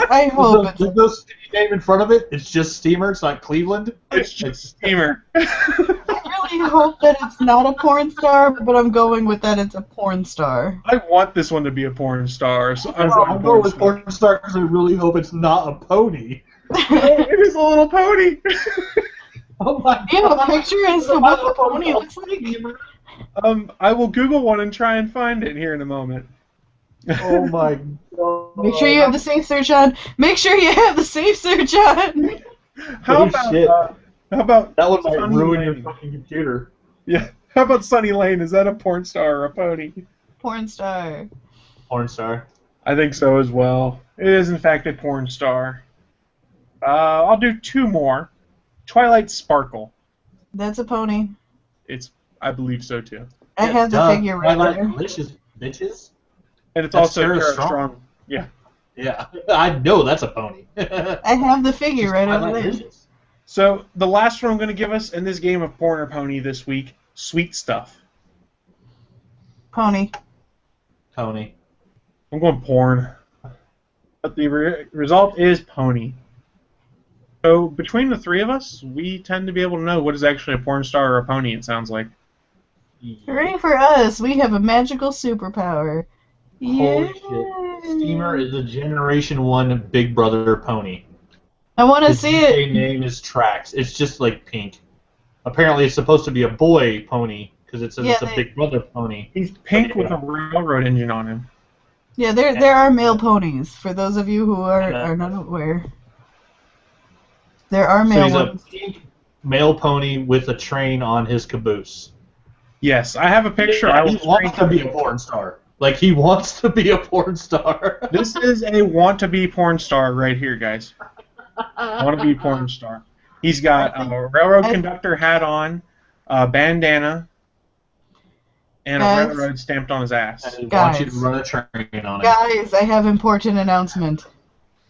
I hope it's. There's no city name in front of it. It's just Steamer. It's not Cleveland. It's just Steamer. I really hope that it's not a porn star, but I'm going with that it's a porn star. I want this one to be a porn star, so I'm I'll going go with star. porn star because I really hope it's not a pony. It is a little pony. Oh my Do you have a picture as to what the pony looks like? I will Google one and try and find it here in a moment. Oh my god. Make sure you have the safe search on. Make sure you have the safe search on. How Holy about shit. how about That one might Sunny ruin your Lane? fucking computer. Yeah. How about Sunny Lane? Is that a porn star or a pony? Porn star. Porn star. I think so as well. It is in fact a porn star. I'll do 2 more. Twilight Sparkle. That's a pony. I believe so too. I have the figure right Twilight there. Delicious bitches. And it's That's also Tara Tara Strong. Strong. Yeah. Yeah, I know that's a pony. I have the figure right over Twilight there. Delicious. So the last one I'm going to give us in this game of porn or pony this week, sweet stuff. Pony. Tony. I'm going porn. But the result is pony. So between the three of us, we tend to be able to know what is actually a porn star or a pony, it sounds like. Hooray for us! We have a magical superpower. Holy Yay! shit. Steamer is a Generation 1 Big Brother pony. I want to His see UK it. name is Trax. It's just like pink. Apparently it's supposed to be a boy pony because it says Yeah, it's a Big Brother pony. He's pink with a railroad engine on him. Yeah, there are male ponies. For those of you who are not aware, there are So male he's a ones. pink male pony with a train on his caboose. Yes, I have a picture. Yeah, I will he wants to be a porn star. Like, he wants to be a porn star. This is a want-to-be porn star right here, guys. Want-to-be porn star. He's got a railroad conductor hat on, a bandana, and a Guys. railroad stamped on his ass. And he wants you to Guys. run a train on it. Guys, I have important announcement.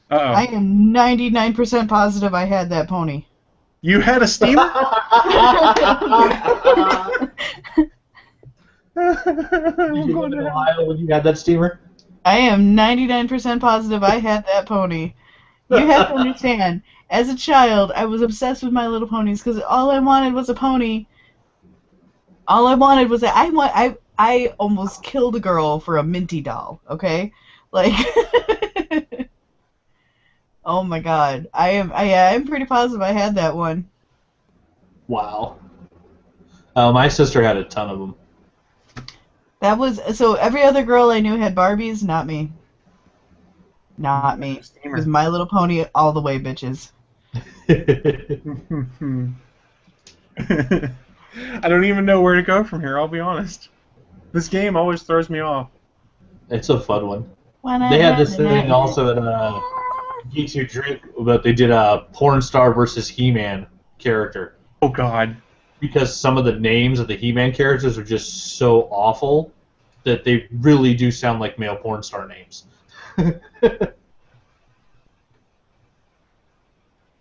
I Uh-oh. am 99% positive I had that pony. You had a steamer? Did you live in Ohio when you had that steamer? I am 99% positive I had that pony. You have to understand, as a child, I was obsessed with My Little Ponies because all I wanted was a pony. All I wanted was I almost killed a girl for a Minty doll. Okay, like, oh my God, I'm pretty positive I had that one. Wow. My sister had a ton of them. That was so. Every other girl I knew had Barbies, not me. Not me. It was My Little Pony all the way, bitches. I don't even know where to go from here, I'll be honest. This game always throws me off. It's a fun one. They had this thing also at Geeks Who Drink, but they did a porn star versus He-Man character. Oh, God. Because some of the names of the He-Man characters are just so awful that they really do sound like male porn star names.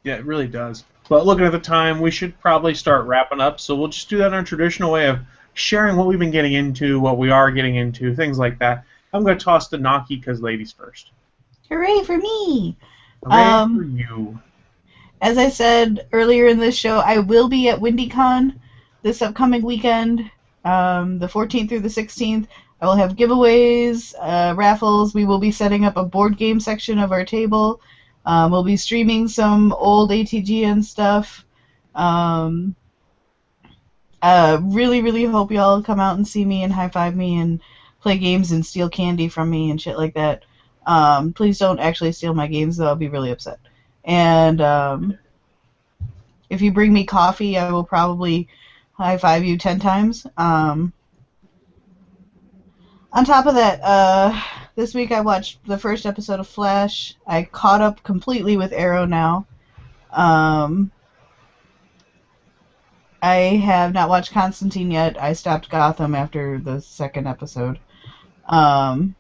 Yeah, it really does. But looking at the time, we should probably start wrapping up, so we'll just do that in our traditional way of sharing what we've been getting into, what we are getting into, things like that. I'm going to toss the Naki because ladies first. Hooray for me! Hooray for you. As I said earlier in this show, I will be at WindyCon this upcoming weekend, the 14th through the 16th. I will have giveaways, raffles. We will be setting up a board game section of our table. We'll be streaming some old ATGN stuff. Really, really hope y'all come out and see me and high-five me and play games and steal candy from me and shit like that. Please don't actually steal my games, though. I'll be really upset. And if you bring me coffee, I will probably high-five you 10 times. On top of that, this week I watched the first episode of Flash. I caught up completely with Arrow now. I have not watched Constantine yet. I stopped Gotham after the second episode. And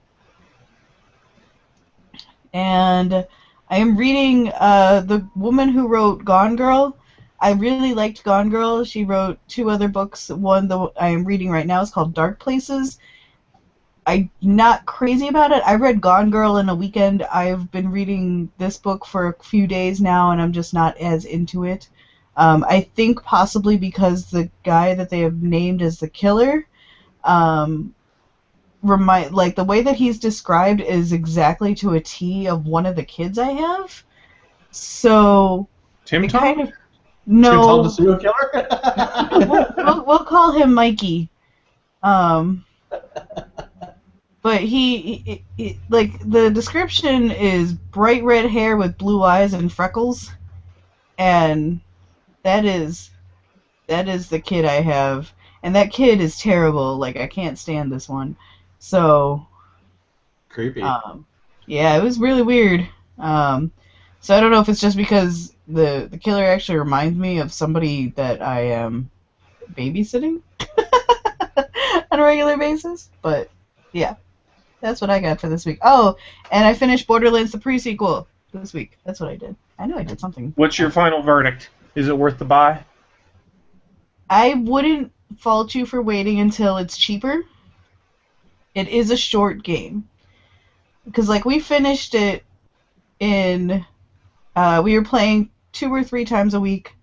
I am reading the woman who wrote Gone Girl. I really liked Gone Girl. She wrote 2 other books. One that I am reading right now is called Dark Places. I'm not crazy about it. I read Gone Girl in a weekend. I've been reading this book for a few days now, and I'm just not as into it. I think possibly because the guy that they have named as the killer, the way that he's described is exactly to a T of one of the kids I have. So Tim kind Tom? of no. Tim Tom the serial killer? we'll call him Mikey. But he like the description is bright red hair with blue eyes and freckles, and that is the kid I have, and that kid is terrible. Like, I can't stand this one. So Creepy. yeah, it was really weird. So I don't know if it's just because the killer actually reminds me of somebody that I am babysitting on a regular basis, but yeah. That's what I got for this week. Oh, and I finished Borderlands the pre-sequel this week. That's what I did. I know I did something. What's your final verdict? Is it worth the buy? I wouldn't fault you for waiting until it's cheaper. It is a short game. Because, like, we finished it in... we were playing 2 or 3 times a week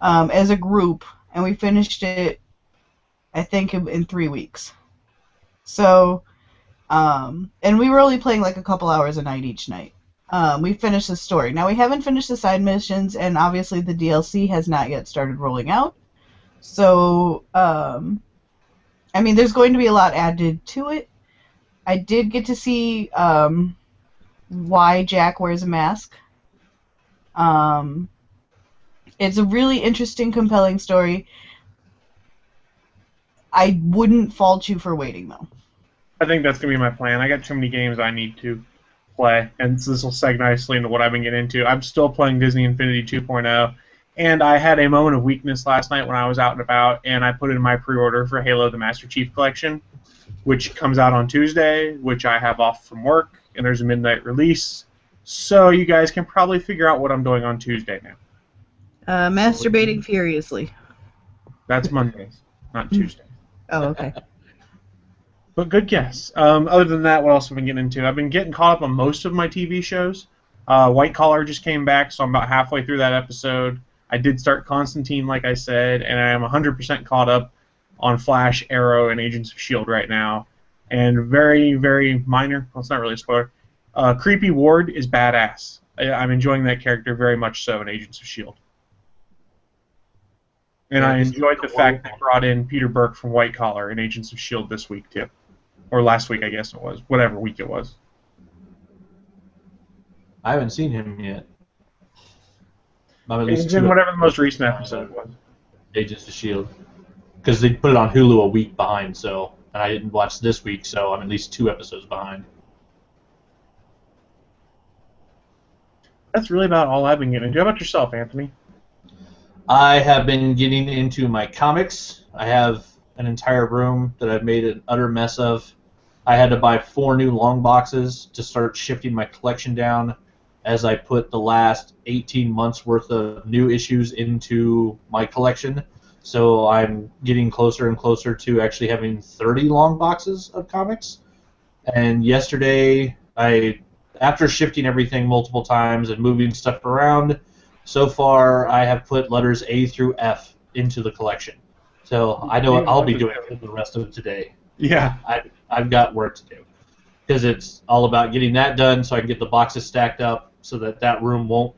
as a group, and we finished it, I think, in 3 weeks. So, and we were only playing like a couple hours a night each night. We finished the story. Now, we haven't finished the side missions, and obviously the DLC has not yet started rolling out. So, I mean, there's going to be a lot added to it. I did get to see why Jack wears a mask. It's a really interesting, compelling story. I wouldn't fault you for waiting, though. I think that's going to be my plan. I got too many games I need to play, and this will seg nicely into what I've been getting into. I'm still playing Disney Infinity 2.0, and I had a moment of weakness last night when I was out and about, and I put in my pre-order for Halo the Master Chief Collection, which comes out on Tuesday, which I have off from work, and there's a midnight release. So you guys can probably figure out what I'm doing on Tuesday now. Masturbating furiously. That's Mondays, not Tuesdays. Oh, okay. But good guess. Other than that, what else have I been getting into? I've been getting caught up on most of my TV shows. White Collar just came back, so I'm about halfway through that episode. I did start Constantine, like I said, and I am 100% caught up on Flash, Arrow, and Agents of S.H.I.E.L.D. right now. And very, very minor, well, it's not really a spoiler, Creepy Ward is badass. I'm enjoying that character very much so in Agents of S.H.I.E.L.D. And I enjoyed the fact they brought in Peter Burke from White Collar in Agents of S.H.I.E.L.D. this week, too. Or last week, I guess it was. Whatever week it was. I haven't seen him yet. He's in whatever the most recent episode was. Agents of S.H.I.E.L.D. Because they put it on Hulu a week behind, so... And I didn't watch this week, so I'm at least 2 episodes behind. That's really about all I've been getting into. How about yourself, Anthony? I have been getting into my comics. I have an entire room that I've made an utter mess of. I had to buy 4 new long boxes to start shifting my collection down as I put the last 18 months worth of new issues into my collection. So I'm getting closer and closer to actually having 30 long boxes of comics. And yesterday, after shifting everything multiple times and moving stuff around, so far I have put letters A through F into the collection. So I know what I'll be doing for the rest of today. Yeah. I've got work to do. Because it's all about getting that done so I can get the boxes stacked up so that that room won't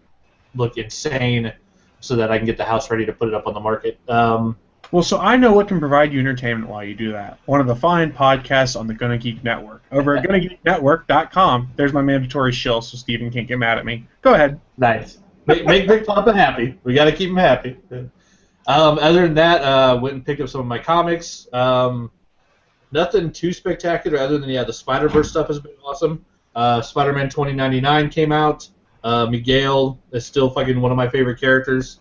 look insane, so that I can get the house ready to put it up on the market. Well, so I know what can provide you entertainment while you do that. One of the fine podcasts on the Gonna Geek Network. Over at GonnaGeekNetwork.com, there's my mandatory shill so Steven can't get mad at me. Go ahead. Nice. Make Big Papa happy. We got to keep him happy. Other than that, went and picked up some of my comics. Nothing too spectacular other than, the Spider-Verse stuff has been awesome. Spider-Man 2099 came out. Miguel is still fucking one of my favorite characters.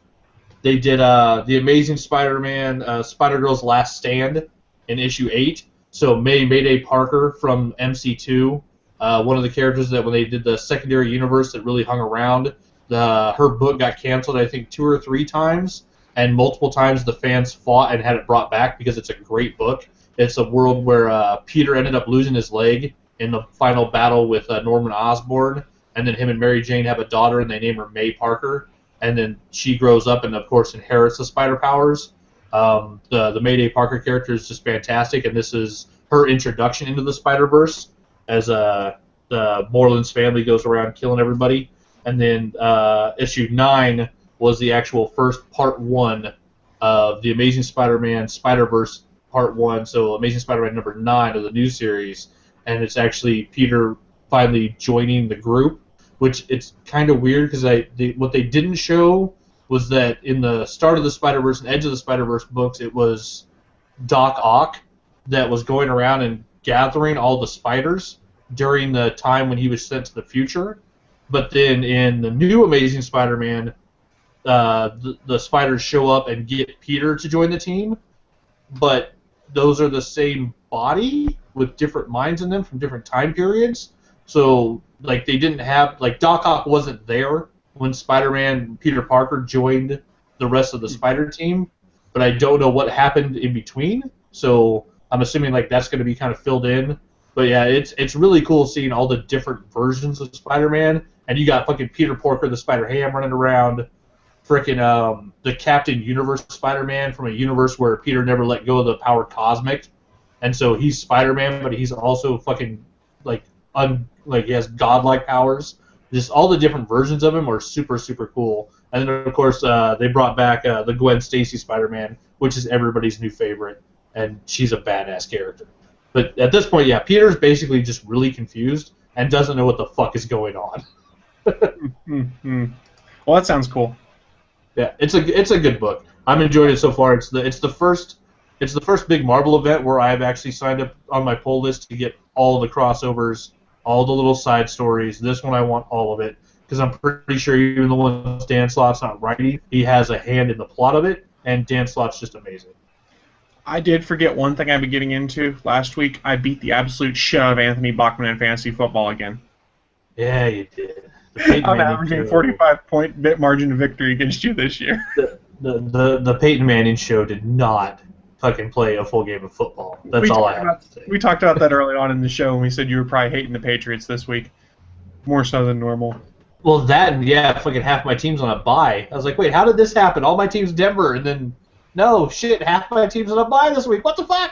They did The Amazing Spider-Man, Spider-Girl's Last Stand in issue 8. So Mayday Parker from MC2, one of the characters that when they did the secondary universe that really hung around, her book got canceled, I think, 2 or 3 times, and multiple times the fans fought and had it brought back because it's a great book. It's a world where Peter ended up losing his leg in the final battle with Norman Osborn, and then him and Mary Jane have a daughter, and they name her May Parker, and then she grows up and, of course, inherits the spider powers. The Mayday Parker character is just fantastic, and this is her introduction into the Spider-Verse as the Morland's family goes around killing everybody. And then issue 9 was the actual first part 1 of the Amazing Spider-Man Spider-Verse part 1, so Amazing Spider-Man number 9 of the new series, and it's actually Peter finally joining the group, which it's kind of weird because what they didn't show was that in the start of the Spider-Verse and Edge of the Spider-Verse books, it was Doc Ock that was going around and gathering all the spiders during the time when he was sent to the future. But then in the new Amazing Spider-Man, the spiders show up and get Peter to join the team, but those are the same body with different minds in them from different time periods. So, like, they didn't have, like, Doc Ock wasn't there when Spider-Man Peter Parker joined the rest of the Spider team. but I don't know what happened in between. So I'm assuming like that's going to be kind of filled in. But yeah, it's really cool seeing all the different versions of Spider-Man, and you got fucking Peter Porker, the Spider-Ham, running around, frickin' the Captain Universe Spider-Man from a universe where Peter never let go of the power cosmic, and so he's Spider-Man, but he's also fucking like he has godlike powers. Just all the different versions of him are super super cool. And then of course they brought back the Gwen Stacy Spider-Man, which is everybody's new favorite, and she's a badass character. But at this point, yeah, Peter's basically just really confused and doesn't know what the fuck is going on. Mm-hmm. Well, that sounds cool. Yeah, it's a good book. I'm enjoying it so far. It's the first big Marvel event where I've actually signed up on my pull list to get all the crossovers, all the little side stories. This one I want all of it because I'm pretty sure even the one Dan Slott's not writing, he has a hand in the plot of it, and Dan Slott's just amazing. I did forget one thing I've been getting into last week. I beat the absolute shit out of Anthony Bachman in fantasy football again. Yeah, you did. I'm averaging 45-point bit margin of victory against you this year. The Peyton Manning show did not fucking play a full game of football. That's all I have to say. We talked about that early on in the show, and we said you were probably hating the Patriots this week. More so than normal. Well, that and yeah, fucking half my team's on a bye. I was like, wait, how did this happen? All my team's Denver, and then no shit, half my team's on a bye this week. What the fuck?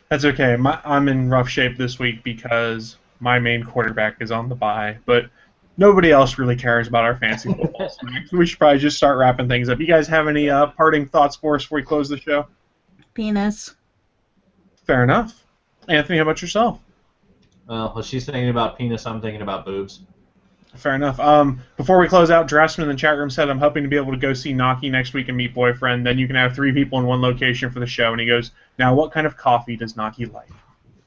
That's okay. I'm in rough shape this week because my main quarterback is on the bye, but nobody else really cares about our fantasy football. So we should probably just start wrapping things up. You guys have any parting thoughts for us before we close the show? Penis. Fair enough. Anthony, how about yourself? Well, she's thinking about penis. I'm thinking about boobs. Fair enough. Before we close out, Dressman in the chat room said, I'm hoping to be able to go see Naki next week and meet boyfriend. Then you can have 3 people in one location for the show. And he goes, now what kind of coffee does Naki like?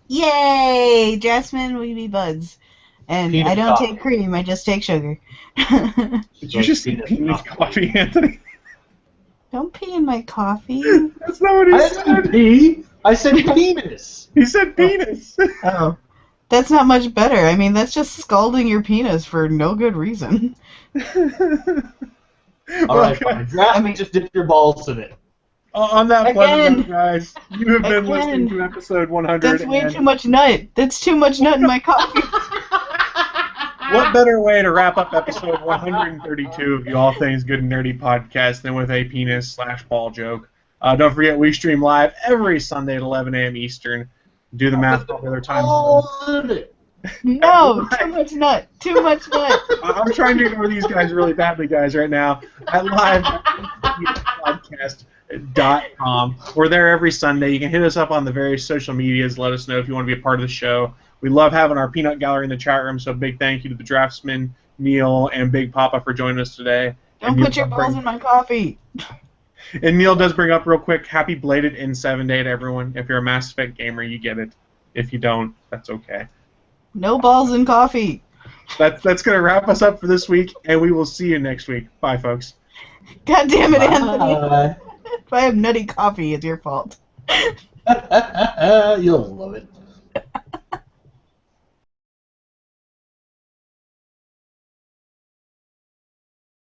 Yay! Jasmine, we be buds. And Peanut I don't coffee. take cream, I just take sugar. Did you just say Peanut penis coffee, Anthony? Don't pee in my coffee. That's not what he I said. said pee. I said penis. He said penis. Oh. That's not much better. I mean, that's just scalding your penis for no good reason. All right, fine. Draft me, just dip your balls in it. On that pleasant note, Again. guys, you have been Again. listening to episode 100. That's way too much nut. That's too much nut in my coffee. What better way to wrap up episode 132 of the All Things Good and Nerdy podcast than with a penis/ball joke? Don't forget, we stream live every Sunday at 11 a.m. Eastern. Do the math all the other times. All of it. No, too much nut. Too much nut. I'm trying to ignore these guys really badly, guys, right now. At live.podcast.com. We're there every Sunday. You can hit us up on the various social medias. Let us know if you want to be a part of the show. We love having our peanut gallery in the chat room, so big thank you to the Draftsman, Neil, and Big Papa for joining us today. Don't put your balls in my coffee. And Neil does bring up real quick, happy belated N7 Day to everyone. If you're a Mass Effect gamer, you get it. If you don't, that's okay. No balls in coffee. That's going to wrap us up for this week, and we will see you next week. Bye, folks. God damn it, Anthony. Bye. If I have nutty coffee, it's your fault. You'll love it.